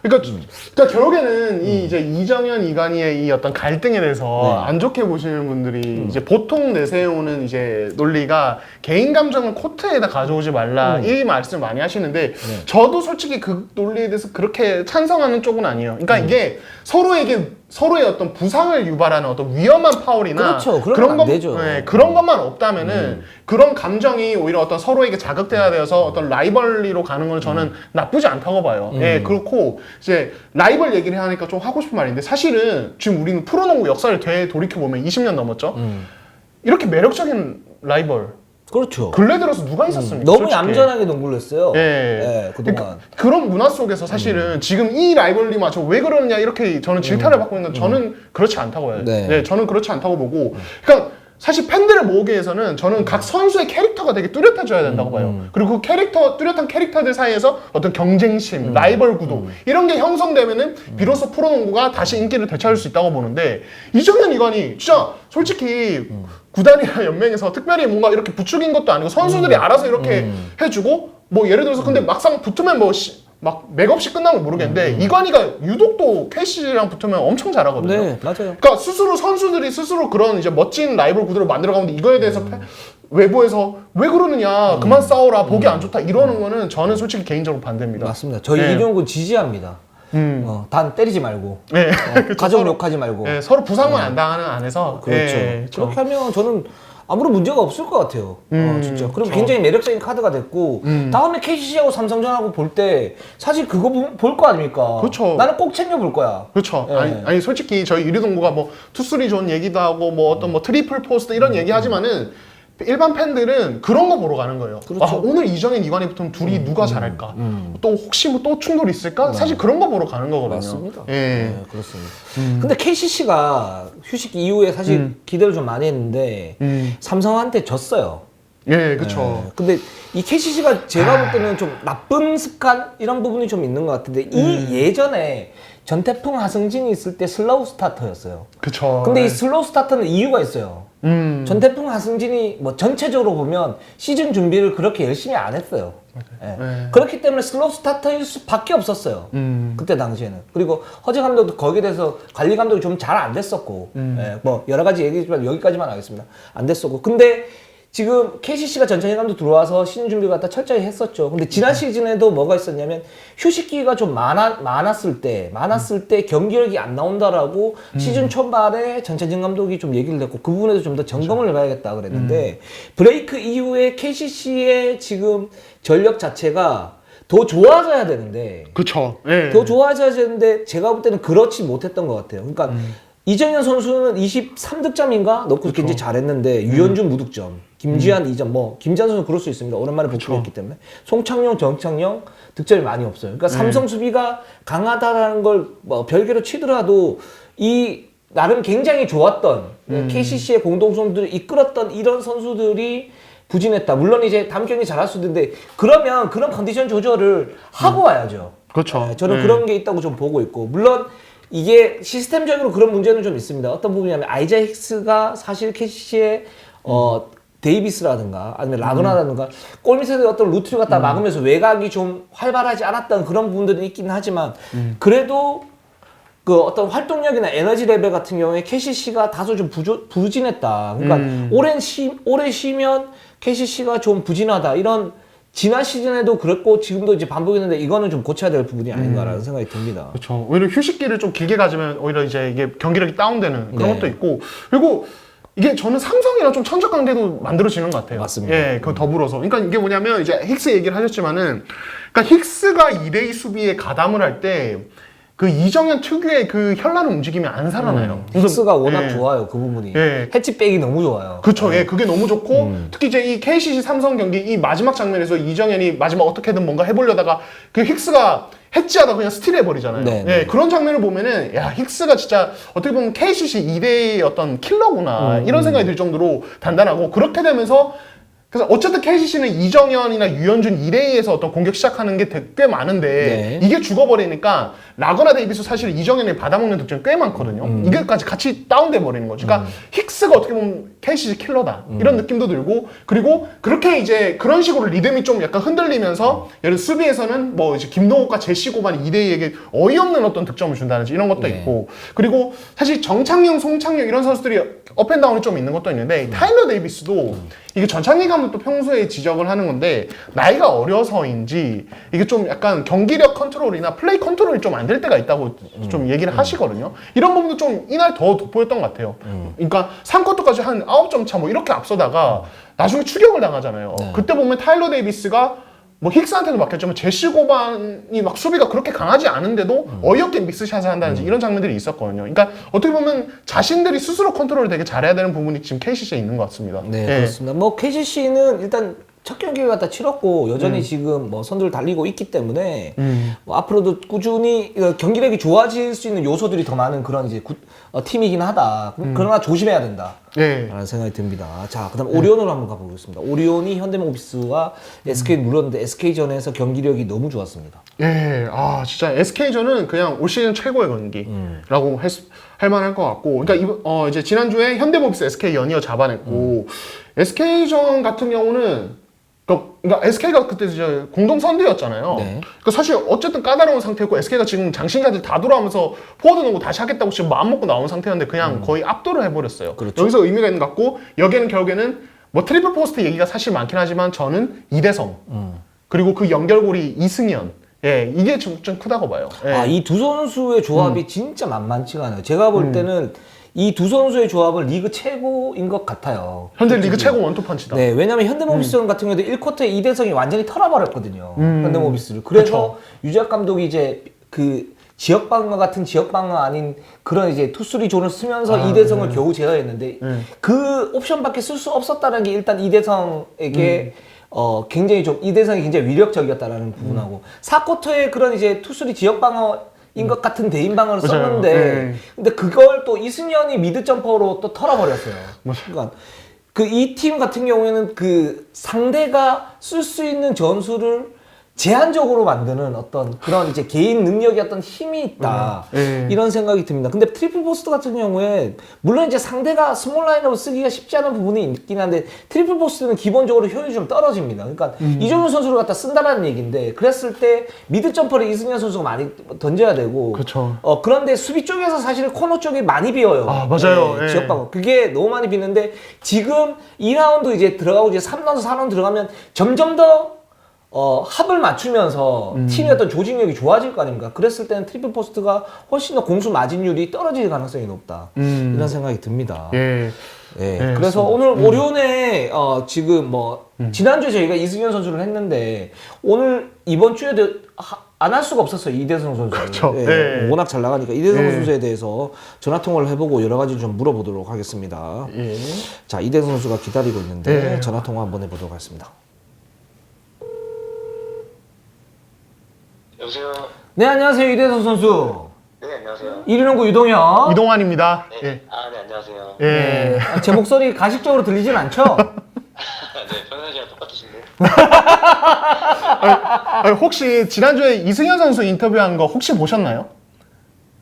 [SPEAKER 2] 그러니까 결국에는 이 이제 이정현 이관희의 이 어떤 갈등에 대해서 안 좋게 보시는 분들이 이제 보통 내세우는 이제 논리가 개인 감정을 코트에다 가져오지 말라 이 말씀을 많이 하시는데 저도 솔직히 그 논리에 대해서 그렇게 찬성하는 쪽은 아니에요. 그러니까 이게 서로의 어떤 부상을 유발하는 어떤 위험한 파울이나
[SPEAKER 1] 그렇죠. 그런 건 안 되죠.
[SPEAKER 2] 그런 것만 없다면은 그런 감정이 오히려 어떤 서로에게 자극돼야 되어서 어떤 라이벌리로 가는 건 저는 나쁘지 않다고 봐요. 예, 그렇고 이제 라이벌 얘기를 하니까 좀 하고 싶은 말인데 사실은 지금 우리는 프로농구 역사를 되돌이켜 보면 20년 넘었죠. 이렇게 매력적인 라이벌
[SPEAKER 1] 그렇죠.
[SPEAKER 2] 근래 들어서 누가 있었습니까?
[SPEAKER 1] 너무
[SPEAKER 2] 솔직히.
[SPEAKER 1] 얌전하게 농구를 했어요.
[SPEAKER 2] 예.
[SPEAKER 1] 그동안.
[SPEAKER 2] 그런 문화 속에서 사실은 지금 이 라이벌리마저 왜 그러느냐 이렇게 저는 질타를 받고 있는데 저는 그렇지 않다고 봐요.
[SPEAKER 1] 네.
[SPEAKER 2] 저는 그렇지 않다고 보고 그러니까 사실 팬들을 모으기 위해서는 저는 각 선수의 캐릭터가 되게 뚜렷해져야 된다고 봐요. 그리고 그 뚜렷한 캐릭터들 사이에서 어떤 경쟁심, 라이벌 구도 이런 게 형성되면은 비로소 프로농구가 다시 인기를 되찾을 수 있다고 보는데 이정현 이관이 진짜 솔직히 구단이나 연맹에서 특별히 뭔가 이렇게 부추긴 것도 아니고 선수들이 알아서 이렇게 해주고 뭐 예를 들어서 근데 막상 붙으면 막 맥없이 끝나면 모르겠는데 이관희가 유독 또 KC랑 붙으면 엄청 잘하거든요.
[SPEAKER 1] 네, 맞아요.
[SPEAKER 2] 그러니까 선수들이 스스로 그런 이제 멋진 라이벌 구도를 만들어가는데 이거에 대해서 외부에서 왜 그러느냐 그만 싸워라 보기 안 좋다 이러는 거는 저는 솔직히 개인적으로 반대입니다.
[SPEAKER 1] 맞습니다. 저희 이종군 지지합니다. 단 때리지 말고 가족 욕하지 말고
[SPEAKER 2] 서로 부상만 안 당하는 안에서
[SPEAKER 1] 그렇죠. 그렇게 하면 저는 아무런 문제가 없을 것 같아요. 진짜. 그럼 굉장히 매력적인 카드가 됐고 다음에 KCC하고 삼성전하고 볼 때 사실 그거 볼 거 아닙니까?
[SPEAKER 2] 그렇죠.
[SPEAKER 1] 나는 꼭 챙겨볼 거야.
[SPEAKER 2] 그렇죠. 아니 솔직히 저희 이르동구가 뭐 투쓰리 존 얘기도 하고 뭐 어떤 뭐 트리플 포스트 이런 얘기 하지만은 일반 팬들은 그런 거 보러 가는 거예요.
[SPEAKER 1] 그렇죠.
[SPEAKER 2] 오늘 이정현 이관희 붙으면 둘이 누가 잘할까? 또 혹시 뭐 또 충돌 있을까? 사실 그런 거 보러 가는 거거든요.
[SPEAKER 1] 맞습니다.
[SPEAKER 2] 예.
[SPEAKER 1] 네, 그렇습니다. 근데 KCC가 휴식 이후에 사실 기대를 좀 많이 했는데 삼성한테 졌어요.
[SPEAKER 2] 예, 그렇죠.
[SPEAKER 1] 근데 이 KCC가 제가 볼 때는 좀 나쁜 습관 이런 부분이 좀 있는 것 같은데 이 예전에 전태풍 하승진이 있을 때 슬로우 스타터였어요.
[SPEAKER 2] 그렇죠.
[SPEAKER 1] 근데 이 슬로우 스타터는 이유가 있어요. 전태풍 하승진이 뭐 전체적으로 보면 시즌 준비를 그렇게 열심히 안 했어요. 그렇기 때문에 슬로우 스타터일 수밖에 없었어요. 그때 당시에는. 그리고 허재 감독도 거기에 대해서 관리 감독이 좀 잘 안 됐었고, 뭐 여러 가지 얘기지만 여기까지만 하겠습니다. 안 됐었고. 근데 지금 KCC가 전창희 감독 들어와서 시즌 준비를 갖다 철저히 했었죠. 근데 지난 시즌에도 뭐가 있었냐면 휴식기가 좀 많았을 때 경기력이 안 나온다라고 시즌 초반에 전창진 감독이 좀 얘기를 했고 그 부분에도 좀 더 점검을 해봐야겠다 그랬는데 브레이크 이후에 KCC의 지금 전력 자체가 더 좋아져야 되는데
[SPEAKER 2] 그렇죠. 예.
[SPEAKER 1] 더 좋아져야 되는데 제가 볼 때는 그렇지 못했던 것 같아요. 그러니까 이정현 선수는 23득점인가 넣고 굉장히 잘했는데 유현준 무득점, 김지한 2점, 뭐 김지한 선수 그럴 수 있습니다. 오랜만에 복귀했기 때문에 송창용, 정창용 득점이 많이 없어요. 그러니까 삼성 수비가 강하다라는 걸 뭐 별개로 치더라도 이 나름 굉장히 좋았던 KCC의 공동 선수들을 이끌었던 이런 선수들이 부진했다. 물론 이제 다음 경기 잘할 수도 있는데 그러면 그런 컨디션 조절을 하고 와야죠.
[SPEAKER 2] 그렇죠.
[SPEAKER 1] 네, 저는 그런 게 있다고 좀 보고 있고 물론 이게 시스템적으로 그런 문제는 좀 있습니다. 어떤 부분이냐면 아이자 힉스가 사실 캐시의 데이비스라든가 아니면 라그나라든가 골 밑에서 어떤 루트를 갖다 막으면서 외곽이 좀 활발하지 않았던 그런 부분들이 있긴 하지만 그래도 그 어떤 활동력이나 에너지 레벨 같은 경우에 KCC가 다소 좀 부진했다. 그러니까 오래 쉬면 KCC가 좀 부진하다. 이런 지난 시즌에도 그랬고 지금도 이제 반복했는데 이거는 좀 고쳐야 될 부분이 아닌가라는 생각이 듭니다.
[SPEAKER 2] 그렇죠. 오히려 휴식기를 좀 길게 가지면 오히려 이제 이게 경기력이 다운되는 그런
[SPEAKER 1] 네.
[SPEAKER 2] 것도 있고 그리고 이게 저는 삼성이랑 좀 천적 관계도 만들어지는 것 같아요.
[SPEAKER 1] 맞습니다.
[SPEAKER 2] 예, 그 더불어서. 그러니까 이게 뭐냐면 이제 힉스 얘기를 하셨지만은, 그러니까 힉스가 2대2 수비에 가담을 할 때 그 이정현 특유의 그 현란한 움직임이 안 살아나요.
[SPEAKER 1] 힉스가 워낙
[SPEAKER 2] 예.
[SPEAKER 1] 좋아요 그 부분이.
[SPEAKER 2] 예.
[SPEAKER 1] 해치백이 너무 좋아요.
[SPEAKER 2] 그렇죠. 예, 그게 너무 좋고 특히 이제 이 KCC 삼성 경기 이 마지막 장면에서 이정현이 마지막 어떻게든 뭔가 해보려다가 그 힉스가 해치하다 그냥 스틸 해버리잖아요.
[SPEAKER 1] 네,
[SPEAKER 2] 예, 그런 장면을 보면은 야 힉스가 진짜 어떻게 보면 KCC 2대의 어떤 킬러구나 이런 생각이 들 정도로 단단하고 그렇게 되면서 그래서 어쨌든 KCC는 이정현이나 유현준 2대2에서 어떤 공격 시작하는 게 꽤 많은데
[SPEAKER 1] 네.
[SPEAKER 2] 이게 죽어버리니까 라거나 데이비스 사실 이정현이 받아먹는 득점이 꽤 많거든요. 이게까지 같이 다운돼 버리는 거죠. 그러니까 힉스가 어떻게 보면 KCC 킬러다 이런 느낌도 들고 그리고 그렇게 이제 그런 식으로 리듬이 좀 약간 흔들리면서 예를 들어 수비에서는 뭐 이제 김동욱과 제시 고반 2대2에게 어이없는 어떤 득점을 준다든지 이런 것도
[SPEAKER 1] 네.
[SPEAKER 2] 있고 그리고 사실 정창용, 송창용 이런 선수들이 업앤다운이 좀 있는 것도 있는데 타일러 데이비스도 이게 전창기 감독도 평소에 지적을 하는 건데 나이가 어려서인지 이게 좀 약간 경기력 컨트롤이나 플레이 컨트롤이 좀 안 될 때가 있다고 좀 얘기를 하시거든요. 이런 부분도 좀 이날 더 돋보였던 것 같아요. 그러니까 3쿼터까지 한 9점 차 뭐 이렇게 앞서다가 나중에 추격을 당하잖아요. 그때 보면 타일러 데이비스가 뭐 힉스한테도 맡겼지만 제시 고반이 막 수비가 그렇게 강하지 않은데도 어이없게 미스샷을 한다든지 이런 장면들이 있었거든요. 그러니까 어떻게 보면 자신들이 스스로 컨트롤을 되게 잘해야 되는 부분이 지금 KCC에 있는 것 같습니다.
[SPEAKER 1] 네,
[SPEAKER 2] 예.
[SPEAKER 1] 그렇습니다. 뭐 KCC는 일단 첫 경기를 갖다 치렀고 여전히 지금 뭐 선두를 달리고 있기 때문에 뭐 앞으로도 꾸준히 경기력이 좋아질 수 있는 요소들이 더 많은 그런 이제 팀이긴 하다. 그러나 조심해야 된다.
[SPEAKER 2] 예.
[SPEAKER 1] 라는 생각이 듭니다. 자, 그다음 오리온으로 한번 가보겠습니다. 오리온이 현대모비스와 SK를 물었는데 SK전에서 경기력이 너무 좋았습니다.
[SPEAKER 2] 예, 아 진짜 SK전은 그냥 올 시즌 최고의 경기라고 할 만할 것 같고, 그러니까 이제 지난주에 현대모비스 SK 연이어 잡아냈고, SK전 같은 경우는 그러니까 SK가 그때 이제 공동 선두였잖아요.
[SPEAKER 1] 네.
[SPEAKER 2] 그러니까 사실 어쨌든 까다로운 상태였고 SK가 지금 장신가들 다 돌아오면서 포워드 농구 다시 하겠다고 지금 마음 먹고 나온 상태였는데 그냥 거의 압도를 해버렸어요.
[SPEAKER 1] 그렇죠.
[SPEAKER 2] 여기서 의미가 있는 것 같고 여기는 결국에는 뭐 트리플 포스트 얘기가 사실 많긴 하지만 저는 이대성 그리고 그 연결고리 이승현 예 이게 좀 크다고 봐요. 예.
[SPEAKER 1] 아, 이 두 선수의 조합이 진짜 만만치가 않아요. 제가 볼 때는 이 두 선수의 조합은 리그 최고인 것 같아요.
[SPEAKER 2] 현재 리그 최고 원투펀치다.
[SPEAKER 1] 네, 왜냐면 현대모비스 같은 경우도 1쿼터에 이대성이 완전히 털어버렸거든요. 현대모비스를. 그래서 유재학 감독이 이제 그 지역방어 같은 지역방어 아닌 그런 이제 투수리 존을 쓰면서 이대성을 겨우 제어했는데 그 옵션밖에 쓸 수 없었다는 게 일단 이대성에게 굉장히 좀 이대성이 굉장히 위력적이었다라는 부분하고 4쿼터에 그런 이제 투수리 지역방어 인 것 같은 대인 방어를
[SPEAKER 2] 맞아요.
[SPEAKER 1] 썼는데
[SPEAKER 2] 네.
[SPEAKER 1] 근데 그걸 또 이승현이 미드 점퍼로 또 털어버렸어요. 그러니까 그 이 팀 같은 경우에는 그 상대가 쓸 수 있는 전술을 제한적으로 만드는 어떤 그런 이제 개인 능력이 어떤 힘이 있다. 이런 생각이 듭니다. 근데 트리플 포스트 같은 경우에 물론 이제 상대가 스몰 라인으로 쓰기가 쉽지 않은 부분이 있긴 한데 트리플 포스트는 기본적으로 효율이 좀 떨어집니다. 그러니까 이종현 선수를 갖다 쓴다라는 얘기인데 그랬을 때 미드 점퍼를 이승현 선수가 많이 던져야 되고
[SPEAKER 2] 그쵸.
[SPEAKER 1] 그런데 수비 쪽에서 사실 코너 쪽이 많이 비어요.
[SPEAKER 2] 아, 맞아요. 예.
[SPEAKER 1] 지역 방어. 그게 너무 많이 비는데 지금 2라운드 이제 들어가고 이제 3라운드, 4라운드 들어가면 점점 더 합을 맞추면서 팀의 어떤 조직력이 좋아질 거 아닙니까? 그랬을 때는 트리플 포스트가 훨씬 더 공수 마진율이 떨어질 가능성이 높다. 이런 생각이 듭니다.
[SPEAKER 2] 예.
[SPEAKER 1] 예.
[SPEAKER 2] 네,
[SPEAKER 1] 그래서 오늘 오리온에 지금 뭐 지난주에 저희가 이승현 선수를 했는데 오늘 이번 주에도 안 할 수가 없었어요. 이대성 선수.
[SPEAKER 2] 그렇죠.
[SPEAKER 1] 예.
[SPEAKER 2] 네.
[SPEAKER 1] 워낙 잘 나가니까 이대성
[SPEAKER 2] 네.
[SPEAKER 1] 선수에 대해서 전화 통화를 해보고 여러 가지 좀 물어보도록 하겠습니다.
[SPEAKER 2] 예.
[SPEAKER 1] 자, 이대성 선수가 기다리고 있는데
[SPEAKER 2] 네.
[SPEAKER 1] 전화 통화 한번 해보도록 하겠습니다.
[SPEAKER 3] 여보세요.
[SPEAKER 1] 네, 안녕하세요. 이대성 선수.
[SPEAKER 3] 네, 안녕하세요.
[SPEAKER 1] 이리농구 유동현.
[SPEAKER 2] 이동환입니다.
[SPEAKER 3] 네.
[SPEAKER 2] 예.
[SPEAKER 3] 아, 네, 안녕하세요.
[SPEAKER 2] 예.
[SPEAKER 1] 네. 제 목소리 가식적으로 들리진 않죠?
[SPEAKER 3] 네, 편하게
[SPEAKER 2] 아니, 혹시 지난주에 이승현 선수 인터뷰한 거 혹시 보셨나요?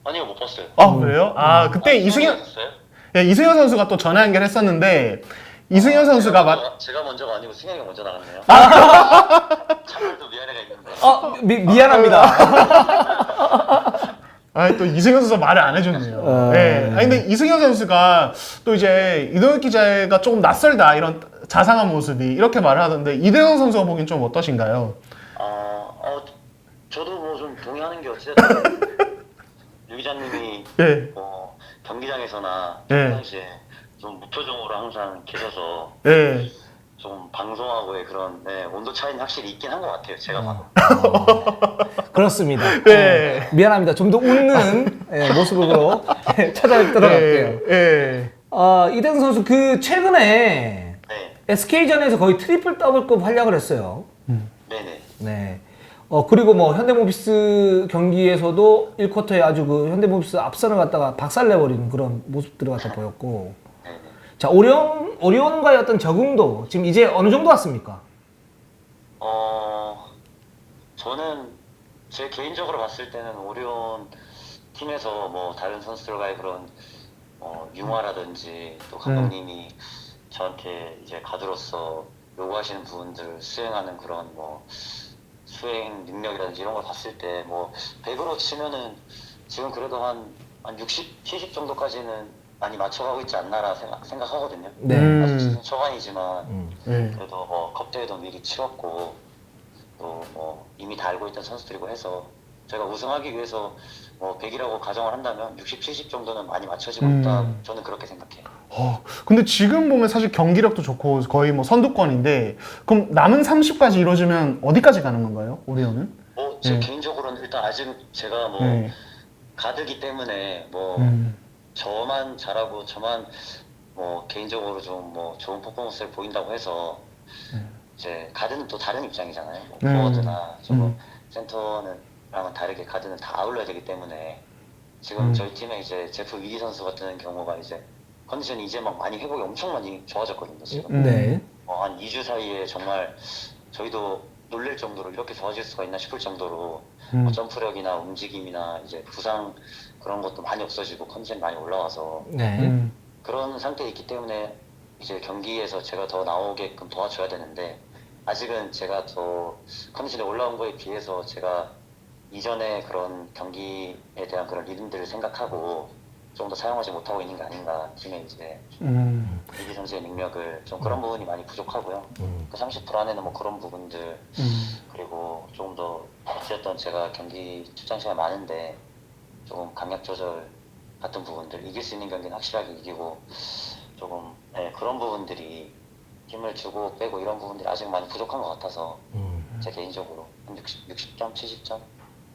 [SPEAKER 3] 아니요, 못 봤어요.
[SPEAKER 2] 아 그래요? 아 그때 이승현
[SPEAKER 3] 했어요?
[SPEAKER 2] 예, 이승현 선수가 또 전화 연결했었는데 이승현 선수가
[SPEAKER 3] 제가 먼저가 아니고 승현이가 먼저 나갔네요. 참을도 미안해가 있는데.
[SPEAKER 1] 미안합니다.
[SPEAKER 2] 아, 또 이승현 선수 말을 안 해줬네요. 네. 아니, 근데 이승현 선수가 또 이제 이동혁 기자가 조금 낯설다, 이런 자상한 모습이, 이렇게 말을 하던데, 이대성 선수가 보기엔 좀 어떠신가요?
[SPEAKER 3] 저도 뭐 좀 동의하는 게 어찌됐든, 유 기자님이
[SPEAKER 2] 예.
[SPEAKER 3] 뭐 경기장에서나
[SPEAKER 2] 예.
[SPEAKER 3] 평상시에 좀 무표정으로 항상 계셔서
[SPEAKER 2] 예.
[SPEAKER 3] 좀 방송하고의 그런 온도 차이는 확실히 있긴 한 것 같아요. 제가 봐도.
[SPEAKER 1] 그렇습니다.
[SPEAKER 2] 네.
[SPEAKER 1] 미안합니다. 좀 더 웃는 모습으로 찾아뵙도록 할게요.
[SPEAKER 2] 예.
[SPEAKER 1] 이대성 선수 그 최근에
[SPEAKER 3] 네,
[SPEAKER 1] SK전에서 거의 트리플 더블급 활약을 했어요.
[SPEAKER 3] 네네.
[SPEAKER 1] 네. 그리고 뭐 현대모비스 경기에서도 1쿼터에 아주 그 현대모비스 앞선을 갖다가 박살내버리는 그런 모습들을 갖다 보였고.
[SPEAKER 3] 네네.
[SPEAKER 1] 자, 오리온과의 어떤 적응도 지금 이제 어느 정도 왔습니까?
[SPEAKER 3] 저는 제 개인적으로 봤을 때는 오리온 팀에서 뭐 다른 선수들과의 그런 융화라든지 또 감독님이 저한테 이제 가드로서 요구하시는 부분들 수행하는 그런 뭐 수행 능력이라든지 이런 걸 봤을 때 뭐 100으로 치면은 지금 그래도 한 60, 70 정도까지는 많이 맞춰가고 있지 않나라 생각하거든요.
[SPEAKER 1] 네.
[SPEAKER 3] 아직 시즌 초반이지만
[SPEAKER 2] 네.
[SPEAKER 3] 그래도 뭐 컵대회도 미리 치렀고 또 뭐 이미 다 알고 있던 선수들이고 해서 저희가 우승하기 위해서 뭐 100이라고 가정을 한다면 60, 70 정도는 많이 맞춰지고 있다. 저는 그렇게 생각해요.
[SPEAKER 2] 근데 지금 보면 사실 경기력도 좋고 거의 뭐 선두권인데, 그럼 남은 30까지 이루어지면 어디까지 가는 건가요, 오리온은?
[SPEAKER 3] 제 개인적으로는 일단 아직 제가 뭐
[SPEAKER 2] 네.
[SPEAKER 3] 가드기 때문에 뭐 저만 잘하고 저만 뭐 개인적으로 좀 뭐 좋은 퍼포먼스를 보인다고 해서 이제 가드는 또 다른 입장이잖아요. 뭐 포워드나 센터는랑은 다르게 가드는 다 아울러야 되기 때문에 지금 저희 팀에 이제 제프 위디 선수 같은 경우가 이제 컨디션이 이제 막 많이 회복이 엄청 많이 좋아졌거든요. 지금
[SPEAKER 1] 네.
[SPEAKER 3] 한 2주 사이에 정말 저희도 놀랄 정도로 이렇게 좋아질 수가 있나 싶을 정도로 뭐 점프력이나 움직임이나 이제 부상 그런 것도 많이 없어지고 컨디션이 많이 올라와서
[SPEAKER 1] 네.
[SPEAKER 3] 그런 상태에 있기 때문에 이제 경기에서 제가 더 나오게끔 도와줘야 되는데 아직은 제가 더 컨디션이 올라온 거에 비해서 제가 이전에 그런 경기에 대한 그런 리듬들을 생각하고 좀 더 사용하지 못하고 있는 게 아닌가. 팀의 이제 이기 선수의 능력을 좀 그런 부분이 많이 부족하고요. 그 30% 안에는 뭐 그런 부분들 그리고 조금 더 어쨌든 제가 경기 출장 시간이 많은데 조금 강약 조절 같은 부분들 이길 수 있는 경기는 확실하게 이기고 조금 그런 부분들이 힘을 주고 빼고 이런 부분들이 아직 많이 부족한 것 같아서 제 개인적으로 한 60점, 70점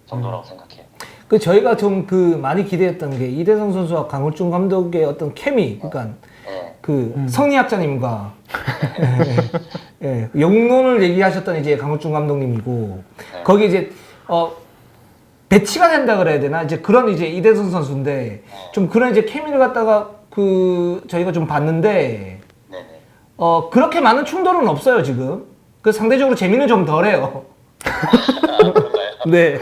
[SPEAKER 3] 정도라고 생각해요.
[SPEAKER 1] 그 저희가 좀 그 많이 기대했던 게 이대성 선수와 강울중 감독의 어떤 케미, 그러니까 그 성리학자님과 영웅론을 얘기하셨던 이제 강울중 감독님이고 거기 이제 배치가 된다 그래야 되나 이제 그런 이제 이대성 선수인데 좀 그런 이제 케미를 갖다가 그 저희가 좀 봤는데
[SPEAKER 3] 네네.
[SPEAKER 1] 그렇게 많은 충돌은 없어요 지금. 그 상대적으로 재미는 좀 덜해요.
[SPEAKER 3] 그런가요?
[SPEAKER 1] 네.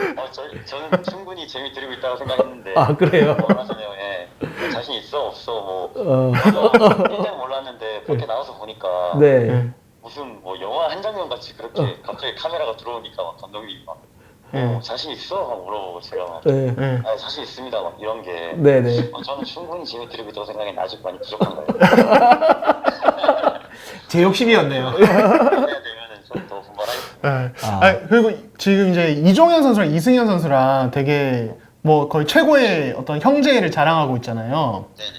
[SPEAKER 3] 저는 충분히 재미 들고 있다고 생각했는데.
[SPEAKER 1] 그래요?
[SPEAKER 3] 얼마전에 자신 있어 없어 뭐. 1년 몰랐는데 그렇게 나와서 보니까.
[SPEAKER 1] 네.
[SPEAKER 3] 무슨 뭐 영화 한 장면 같이 그렇게 갑자기 카메라가 들어오니까 막 감독님이 막 자신 있어? 막 물어보고 제가 막
[SPEAKER 1] 네.
[SPEAKER 3] 자신 있습니다 막 이런 게.
[SPEAKER 1] 네네.
[SPEAKER 3] 저는 충분히 재미 들고 있다고 생각했는데 아직 많이 부족한 거예요.
[SPEAKER 1] 제 욕심이었네요.
[SPEAKER 3] 해야 되면은 좀 더 분발하겠습니다.
[SPEAKER 2] 그리고 지금 이제 이종현 선수랑 이승현 선수랑 되게 뭐 거의 최고의 어떤 형제를 자랑하고 있잖아요.
[SPEAKER 3] 네네.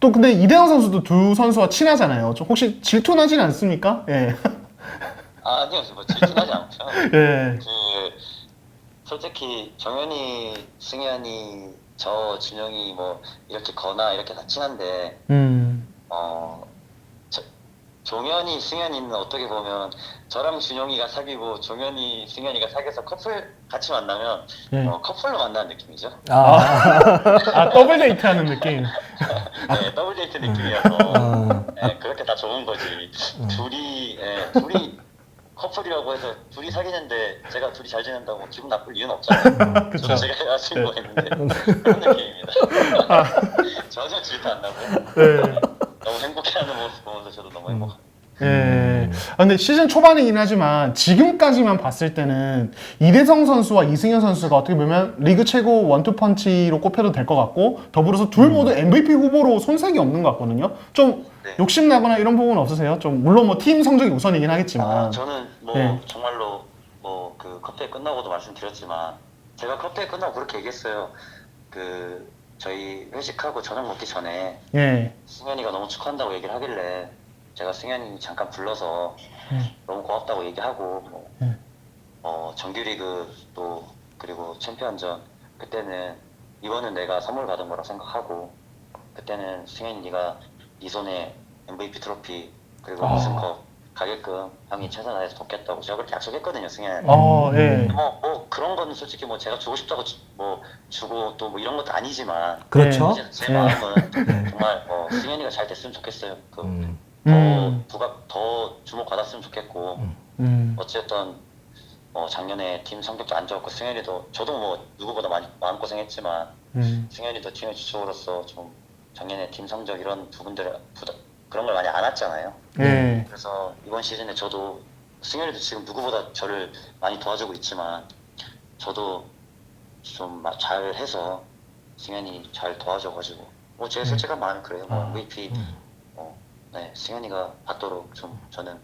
[SPEAKER 2] 또 근데 이대영 선수도 두 선수와 친하잖아요. 좀 혹시 질투나진 않습니까? 예.
[SPEAKER 3] 아니요, 뭐 질투나지 않고요.
[SPEAKER 2] 예.
[SPEAKER 3] 솔직히 정현이, 승현이, 저 준영이 뭐 이렇게 거나 이렇게 다 친한데 종현이, 승현이는 어떻게 보면 저랑 준영이가 사귀고 종현이, 승현이가 사귀어서 커플 같이 만나면 커플로 만나는 느낌이죠.
[SPEAKER 2] 더블 데이트 하는 느낌.
[SPEAKER 3] 네, 더블 데이트 느낌이어서 그렇게 다 좋은 거지. 둘이 커플이라고 해서 둘이 사귀는데 제가 둘이 잘 지낸다고 기분 나쁠 이유는 없잖아요.
[SPEAKER 2] 그쵸.
[SPEAKER 3] 저도 제가 여자친구가 있는데 그런 느낌입니다. 전혀 질투 안 나고
[SPEAKER 2] 네.
[SPEAKER 3] 너무 행복해하는 모습 보면서 저도 너무 행복합니다.
[SPEAKER 2] 예. 아, 근데 시즌 초반이긴 하지만 지금까지만 봤을 때는 이대성 선수와 이승현 선수가 어떻게 보면 리그 최고 원투펀치로 꼽혀도 될 것 같고 더불어서 둘 모두 MVP 후보로 손색이 없는 것 같거든요. 좀
[SPEAKER 3] 네.
[SPEAKER 2] 욕심나거나 이런 부분 없으세요? 좀 물론 뭐 팀 성적이 우선이긴 하겠지만.
[SPEAKER 3] 저는 뭐
[SPEAKER 2] 네.
[SPEAKER 3] 정말로 뭐 그 컵페이 끝나고도 말씀드렸지만 제가 컵페이 끝나고 그렇게 얘기했어요. 그 저희 회식하고 저녁 먹기 전에
[SPEAKER 2] 예.
[SPEAKER 3] 승현이가 너무 축하한다고 얘기를 하길래 제가 승현이 잠깐 불러서 너무 고맙다고 얘기하고 정규리그 또 그리고 챔피언전 그때는 이거는 내가 선물 받은 거라 생각하고 그때는 승현이 네가 네 손에 MVP 트로피 그리고 우승컵 가게끔 형이 최선 다해서 돕겠다고 제가 그렇게 약속했거든요, 승현이.
[SPEAKER 2] 예.
[SPEAKER 3] 뭐 그런 거는 솔직히 뭐 제가 주고 싶다고 뭐 주고 또 뭐 이런 것도 아니지만
[SPEAKER 1] 그렇죠.
[SPEAKER 3] 제 마음은 정말 승현이가 잘 됐으면 좋겠어요. 더 주목받았으면 좋겠고 어쨌든 작년에 팀 성적도 안 좋았고 승현이도 저도 뭐 누구보다 많이 마음고생했지만 승현이도 팀의 주축으로서 좀 작년에 팀 성적 이런 부분들 그런 걸 많이 안았잖아요.
[SPEAKER 2] 예.
[SPEAKER 3] 그래서 이번 시즌에 저도 승현이도 지금 누구보다 저를 많이 도와주고 있지만 저도 좀 잘해서 승현이 잘 도와줘가지고 제 솔직한 마음이 그래요. MVP 네, 승현이가 받도록 좀 저는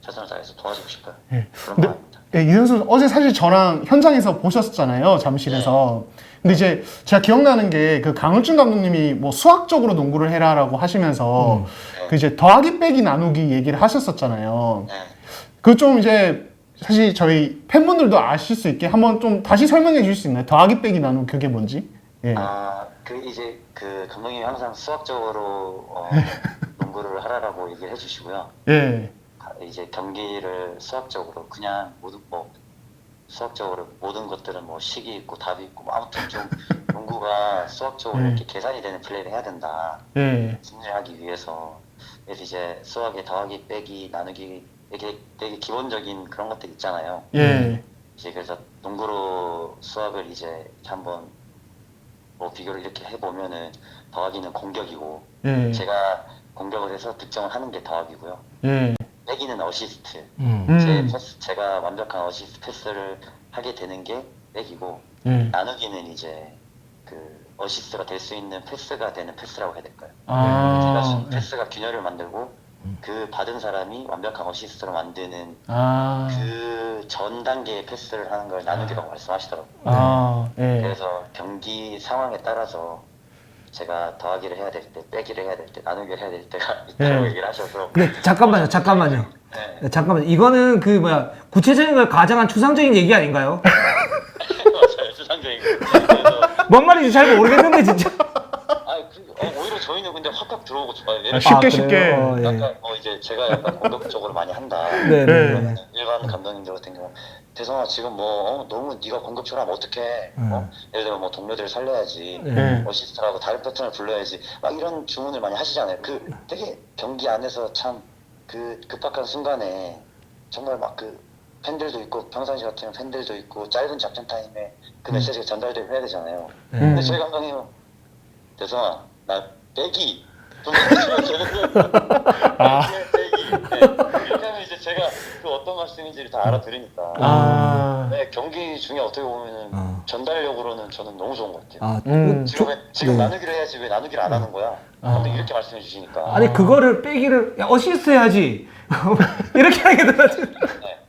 [SPEAKER 3] 최선을 다해서 도와주고 싶어요. 그런 마음입니다.
[SPEAKER 2] 예, 이승현 선수 어제 사실 저랑 현장에서 보셨잖아요, 잠실에서. 근데 이제 제가 기억나는 게 그 강을준 감독님이 뭐 수학적으로 농구를 해라라고 하시면서 그 이제 더하기 빼기 나누기 얘기를 하셨었잖아요.
[SPEAKER 3] 네.
[SPEAKER 2] 그 좀 이제 사실 저희 팬분들도 아실 수 있게 한번 좀 다시 설명해 주실 수 있나요? 더하기 빼기 나누기 그게 뭔지? 예.
[SPEAKER 3] 이제 그 감독님이 항상 수학적으로 농구를 하라라고 얘기를 해주시고요.
[SPEAKER 2] 예.
[SPEAKER 3] 이제 경기를 수학적으로 그냥 수학적으로 모든 것들은 뭐 식이 있고 답이 있고 뭐 아무튼 좀 농구가 수학적으로 이렇게 계산이 되는 플레이를 해야 된다.
[SPEAKER 2] 예.
[SPEAKER 3] 승리하기 위해서. 그래서 이제 수학의 더하기 빼기 나누기 이게 되게 기본적인 그런 것들 있잖아요.
[SPEAKER 2] 예.
[SPEAKER 3] 이제 그래서 농구로 수학을 이제 한번 뭐 비교를 이렇게 해보면은 더하기는 공격이고
[SPEAKER 2] 예.
[SPEAKER 3] 제가 공격을 해서 득점을 하는 게 더하기고요.
[SPEAKER 2] 예.
[SPEAKER 3] 빼기는 어시스트.
[SPEAKER 2] 음.
[SPEAKER 3] 제가 완벽한 어시스트 패스를 하게 되는 게 빼기고
[SPEAKER 2] 예.
[SPEAKER 3] 나누기는 이제 그 어시스트가 될 수 있는 패스가 되는 패스라고 해야 될까요?
[SPEAKER 2] 아.
[SPEAKER 3] 제가 패스가 균열을 만들고 그 받은 사람이 완벽한 어시스트로 만드는 그 전 단계의 패스를 하는 걸 나누기라고 말씀하시더라고요.
[SPEAKER 2] 예.
[SPEAKER 3] 그래서 경기 상황에 따라서 제가 더하기를 해야 될 때, 빼기를 해야 될 때, 나누기를 해야 될 때가 있다고 얘기를 하셔서
[SPEAKER 1] 근데 잠깐만요.
[SPEAKER 3] 네.
[SPEAKER 1] 잠깐만요. 이거는 그 구체적인 걸 가장한 추상적인 얘기 아닌가요?
[SPEAKER 3] 맞아요. 추상적인 거. 그래서
[SPEAKER 1] 뭔 말인지 잘 모르겠는데 진짜.
[SPEAKER 3] 오히려 저희는 근데 확확 들어오고 좋아요. 예를
[SPEAKER 2] 쉽게
[SPEAKER 1] 그래요?
[SPEAKER 2] 쉽게.
[SPEAKER 1] 예.
[SPEAKER 3] 약간 이제 제가 약간 공격적으로 많이 한다.
[SPEAKER 1] 네.
[SPEAKER 3] 그러면 일반 감독님들 같은 경우 대성아 지금 너무 네가 공격적으로 하면 어떡해? 예를 들어 뭐 동료들을 살려야지, 어시스트라고 다른 패턴을 불러야지, 막 이런 주문을 많이 하시잖아요. 그 되게 경기 안에서 참 그 급박한 순간에 정말 막 그 팬들도 있고 평상시 같으면 팬들도 있고 짧은 작전 타임에 그 메시지가 전달되고 해야 되잖아요. 근데 저희 감독님은 대성아 나 빼기 좀 해주면 되는데 빼기 이렇게 하면 이제 제가 그 어떤 말씀인지를 다 알아들으니까 네, 경기 중에 어떻게 보면은 전달력으로는 저는 너무 좋은 것 같아요. 지금 나누기를 해야지 왜 나누기를 안 하는 거야? 감독님 이렇게 말씀해 주시니까
[SPEAKER 1] 아니 그거를 빼기를 어시스트 해야지. 이렇게 하게 되지.
[SPEAKER 3] 네,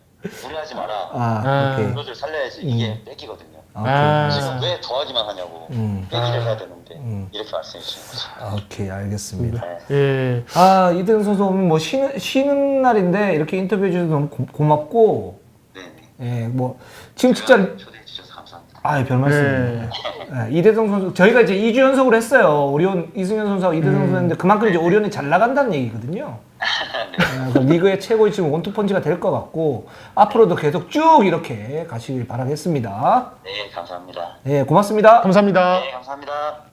[SPEAKER 3] 무리하지 마라.
[SPEAKER 1] 오케이.
[SPEAKER 3] 동료들 살려야지 이게 빼기거든요.
[SPEAKER 1] 오케이.
[SPEAKER 3] 지금 왜 더하기만 하냐고 빼기를 해야 되는데 이렇게 말씀해 주시는 거죠.
[SPEAKER 1] 오케이, 알겠습니다.
[SPEAKER 2] 예.
[SPEAKER 1] 이대성 선수 오늘 뭐 쉬는 날인데 이렇게 인터뷰해 주셔서 너무 고맙고,
[SPEAKER 3] 네네.
[SPEAKER 1] 지금 진짜
[SPEAKER 3] 초대해 주셔서 감사합니다.
[SPEAKER 1] 별 말씀입니다. 이대성 선수 저희가 이제 2주 연속으로 했어요. 오리온 이승현 선수하고 이대성 선수 했는데 그만큼 이제 오리온이 잘 나간다는 얘기거든요. 그래서 리그의 최고의 지금 원투펀치가 될 것 같고 앞으로도 계속 쭉 이렇게 가시길 바라겠습니다.
[SPEAKER 3] 네, 감사합니다.
[SPEAKER 1] 네, 고맙습니다.
[SPEAKER 2] 감사합니다.
[SPEAKER 3] 네, 감사합니다.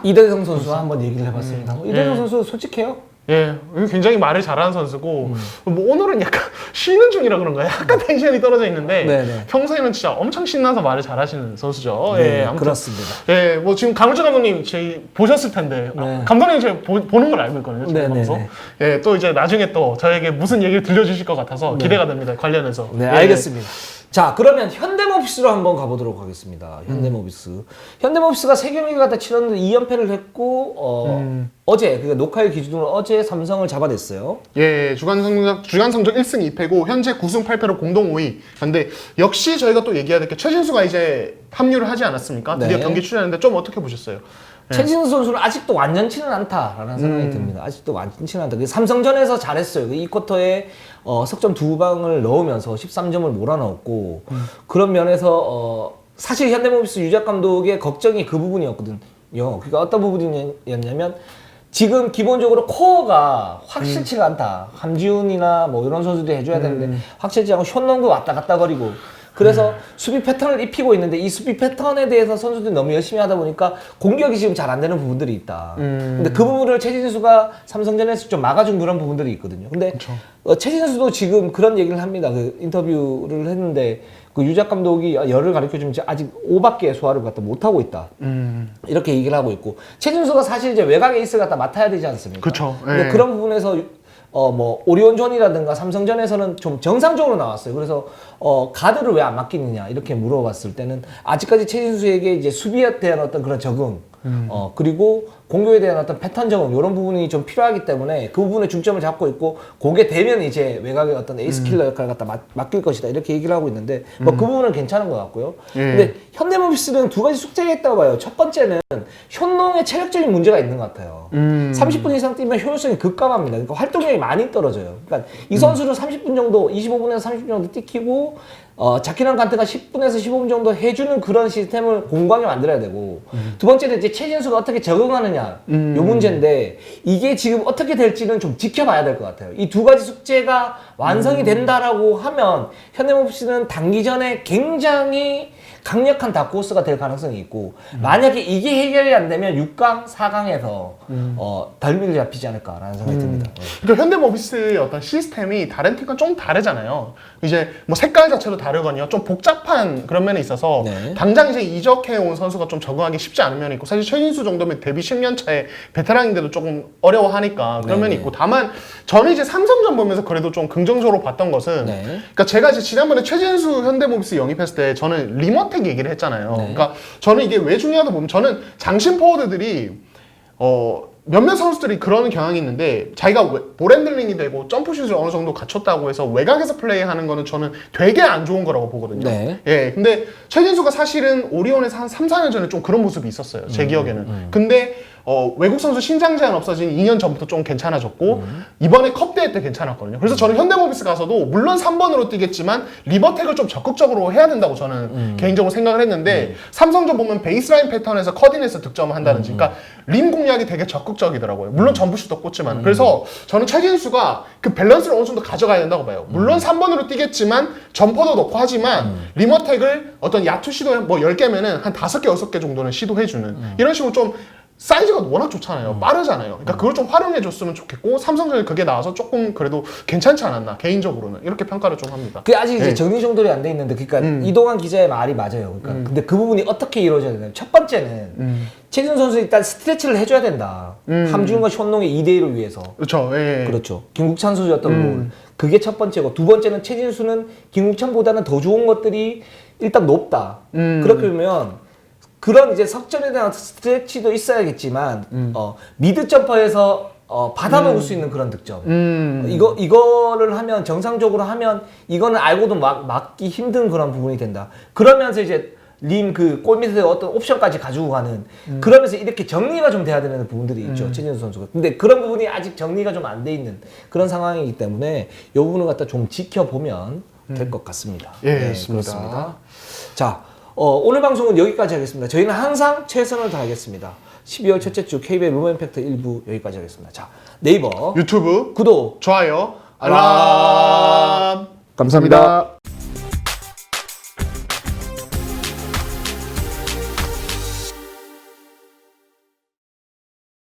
[SPEAKER 1] 이대성 선수와 한번 얘기를 해봤습니다. 이대성 선수 솔직해요.
[SPEAKER 2] 예, 굉장히 말을 잘하는 선수고 뭐 오늘은 약간 쉬는 중이라 그런가요? 약간 텐션이 떨어져 있는데
[SPEAKER 1] 네네.
[SPEAKER 2] 평소에는 진짜 엄청 신나서 말을 잘하시는 선수죠.
[SPEAKER 1] 네,
[SPEAKER 2] 예, 아무튼
[SPEAKER 1] 그렇습니다.
[SPEAKER 2] 예, 뭐 지금 강울주 감독님 저희 보셨을 텐데
[SPEAKER 1] 네.
[SPEAKER 2] 감독님 저희 보는 걸 알고 있거든요. 저희
[SPEAKER 1] 네네네.
[SPEAKER 2] 방송. 예, 또 이제 나중에 또 저에게 무슨 얘기를 들려주실 것 같아서 기대가 됩니다. 관련해서.
[SPEAKER 1] 네,
[SPEAKER 2] 예.
[SPEAKER 1] 알겠습니다. 자, 그러면 현대모비스로 한번 가보도록 하겠습니다. 현대모비스. 현대모비스가 세 경기를 갖다 치렀는데 2연패를 했고, 어제, 그러니까 녹화일 기준으로 어제 삼성을 잡아냈어요.
[SPEAKER 2] 예, 주간 성적 1승 2패고 현재 9승 8패로 공동 5위. 근데 역시 저희가 또 얘기해야 될 게 최진수가 이제 합류를 하지 않았습니까? 드디어
[SPEAKER 1] 네.
[SPEAKER 2] 경기 출연했는데 좀 어떻게 보셨어요?
[SPEAKER 1] 최진수 선수는 아직도 완전치는 않다라는 생각이 듭니다. 아직도 완전치는 않다. 삼성전에서 잘했어요. 이 쿼터에 석점 2방을 넣으면서 13점을 몰아넣었고 그런 면에서 사실 현대모비스 유작 감독의 걱정이 그 부분이었거든요. 그러니까 어떤 부분이었냐면 지금 기본적으로 코어가 확실치가 않다. 함지훈이나 뭐 이런 선수도 해줘야 되는데 확실치 않고 숏농도 왔다 갔다 거리고 그래서 수비 패턴을 입히고 있는데 이 수비 패턴에 대해서 선수들이 너무 열심히 하다 보니까 공격이 지금 잘 안 되는 부분들이 있다. 근데 그 부분을 최진수가 삼성전에서 좀 막아준 그런 부분들이 있거든요. 근데 최진수도 지금 그런 얘기를 합니다. 그 인터뷰를 했는데 그 유작 감독이 열을 가르쳐주면 아직 5밖에 소화를 갖다 못하고 있다. 이렇게 얘기를 하고 있고 최진수가 사실 이제 외곽 에이스를 갖다 맡아야 되지 않습니까?
[SPEAKER 2] 그쵸.
[SPEAKER 1] 근데
[SPEAKER 2] 예.
[SPEAKER 1] 그런 부분에서 뭐 오리온전이라든가 삼성전에서는 좀 정상적으로 나왔어요. 그래서 가드를 왜 안 맡기느냐 이렇게 물어봤을 때는 아직까지 최진수에게 이제 수비에 대한 어떤 그런 적응, 그리고 공격에 대한 어떤 패턴 적응 이런 부분이 좀 필요하기 때문에 그 부분에 중점을 잡고 있고 그게 되면 이제 외곽의 어떤 에이스 킬러 역할을 갖다 맡길 것이다 이렇게 얘기를 하고 있는데 뭐 그 부분은 괜찮은 것 같고요.
[SPEAKER 2] 예.
[SPEAKER 1] 근데 현대모비스는 두 가지 숙제가 있다고 봐요. 첫 번째는 숏농의 체력적인 문제가 있는 것 같아요. 30분 이상 뛰면 효율성이 급감합니다. 그러니까 활동량이 많이 떨어져요. 그러니까 이 선수를 30분 정도, 25분에서 30분 정도 뛰키고 자키난 간트가 10분에서 15분 정도 해주는 그런 시스템을 공방에 만들어야 되고 두 번째는 이제 최진수가 어떻게 적응하느냐 요 문제인데 이게 지금 어떻게 될지는 좀 지켜봐야 될 것 같아요. 이 두 가지 숙제가 완성이 된다라고 하면 현대모비스는 단기전에 굉장히 강력한 다크호스가 될 가능성이 있고 만약에 이게 해결이 안 되면 6강, 4강에서 덜미를 잡히지 않을까라는 생각이 듭니다.
[SPEAKER 2] 그러니까 현대모비스의 어떤 시스템이 다른 팀과 좀 다르잖아요. 이제 뭐 색깔 자체도 다르거든요. 좀 복잡한 그런 면에 있어서
[SPEAKER 1] 네.
[SPEAKER 2] 당장 이제 이적해 온 선수가 좀 적응하기 쉽지 않은 면이 있고 사실 최진수 정도면 데뷔 10년 차에 베테랑인데도 조금 어려워하니까 그런 면이 있고 다만 저는 이제 삼성전 보면서 그래도 좀 긍정적으로 봤던 것은
[SPEAKER 1] 네.
[SPEAKER 2] 그러니까 제가 이제 지난번에 최진수 현대모비스 영입했을 때 저는 리머텍 얘기를 했잖아요. 그러니까 저는 이게 왜 중요하다 보면 저는 장신 포워드들이 몇몇 선수들이 그런 경향이 있는데 자기가 볼 핸들링이 되고 점프슛을 어느 정도 갖췄다고 해서 외곽에서 플레이하는 거는 저는 되게 안 좋은 거라고 보거든요.
[SPEAKER 1] 네.
[SPEAKER 2] 예, 근데 최진수가 사실은 오리온에서 한 3, 4년 전에 좀 그런 모습이 있었어요. 제 기억에는. 근데 외국 선수 신장 제한 없어진 2년 전부터 좀 괜찮아졌고 이번에 컵 대회 때 괜찮았거든요. 그래서 저는 현대모비스 가서도 물론 3번으로 뛰겠지만 리버텍을 좀 적극적으로 해야 된다고 저는 개인적으로 생각을 했는데 삼성전 보면 베이스라인 패턴에서 컷인해서 득점을 한다든지 그러니까 림 공략이 되게 적극적이더라고요. 물론 점프슛도 꽂지만 그래서 저는 최진수가 그 밸런스를 어느 정도 가져가야 된다고 봐요. 물론 3번으로 뛰겠지만 점퍼도 넣고 하지만 리머텍을 어떤 야투 시도 뭐 10개면은 한 5개, 6개 정도는 시도해주는 이런 식으로 좀 사이즈가 워낙 좋잖아요. 빠르잖아요. 그러니까 그걸 좀 활용해줬으면 좋겠고 삼성전에 그게 나와서 조금 그래도 괜찮지 않았나 개인적으로는 이렇게 평가를 좀 합니다.
[SPEAKER 1] 그게 아직 이제 정리정돈이 안 돼 있는데 그러니까 이동환 기자의 말이 맞아요. 그러니까 근데 그 부분이 어떻게 이루어져야 되냐면 첫 번째는 최진수 선수 일단 스트레치를 해줘야 된다. 함준과 숏농의 2대1을 위해서.
[SPEAKER 2] 그렇죠. 예.
[SPEAKER 1] 그렇죠. 김국찬 선수였던 부분. 그게 첫 번째고 두 번째는 최진수는 김국찬보다는 더 좋은 것들이 일단 높다. 그렇게 보면 그런 이제 석점에 대한 스트레치도 있어야겠지만 미드 점퍼에서 받아먹을 수 있는 그런 득점. 이거를 하면 정상적으로 하면 이거는 알고도 막기 힘든 그런 부분이 된다. 그러면서 이제 림 그 골 밑에 어떤 옵션까지 가지고 가는 그러면서 이렇게 정리가 좀 돼야 되는 부분들이 있죠. 최진수 선수가. 근데 그런 부분이 아직 정리가 좀 안 돼 있는 그런 상황이기 때문에 이 부분을 갖다 좀 지켜보면 될 것 같습니다.
[SPEAKER 2] 예,
[SPEAKER 1] 네,
[SPEAKER 2] 그렇습니다.
[SPEAKER 1] 그렇습니다. 자, 오늘 방송은 여기까지 하겠습니다. 저희는 항상 최선을 다하겠습니다. 12월 첫째 주 KBL 룸앤팩트 1부 여기까지 하겠습니다. 자, 네이버
[SPEAKER 2] 유튜브
[SPEAKER 1] 구독
[SPEAKER 2] 좋아요 알람
[SPEAKER 1] 감사합니다.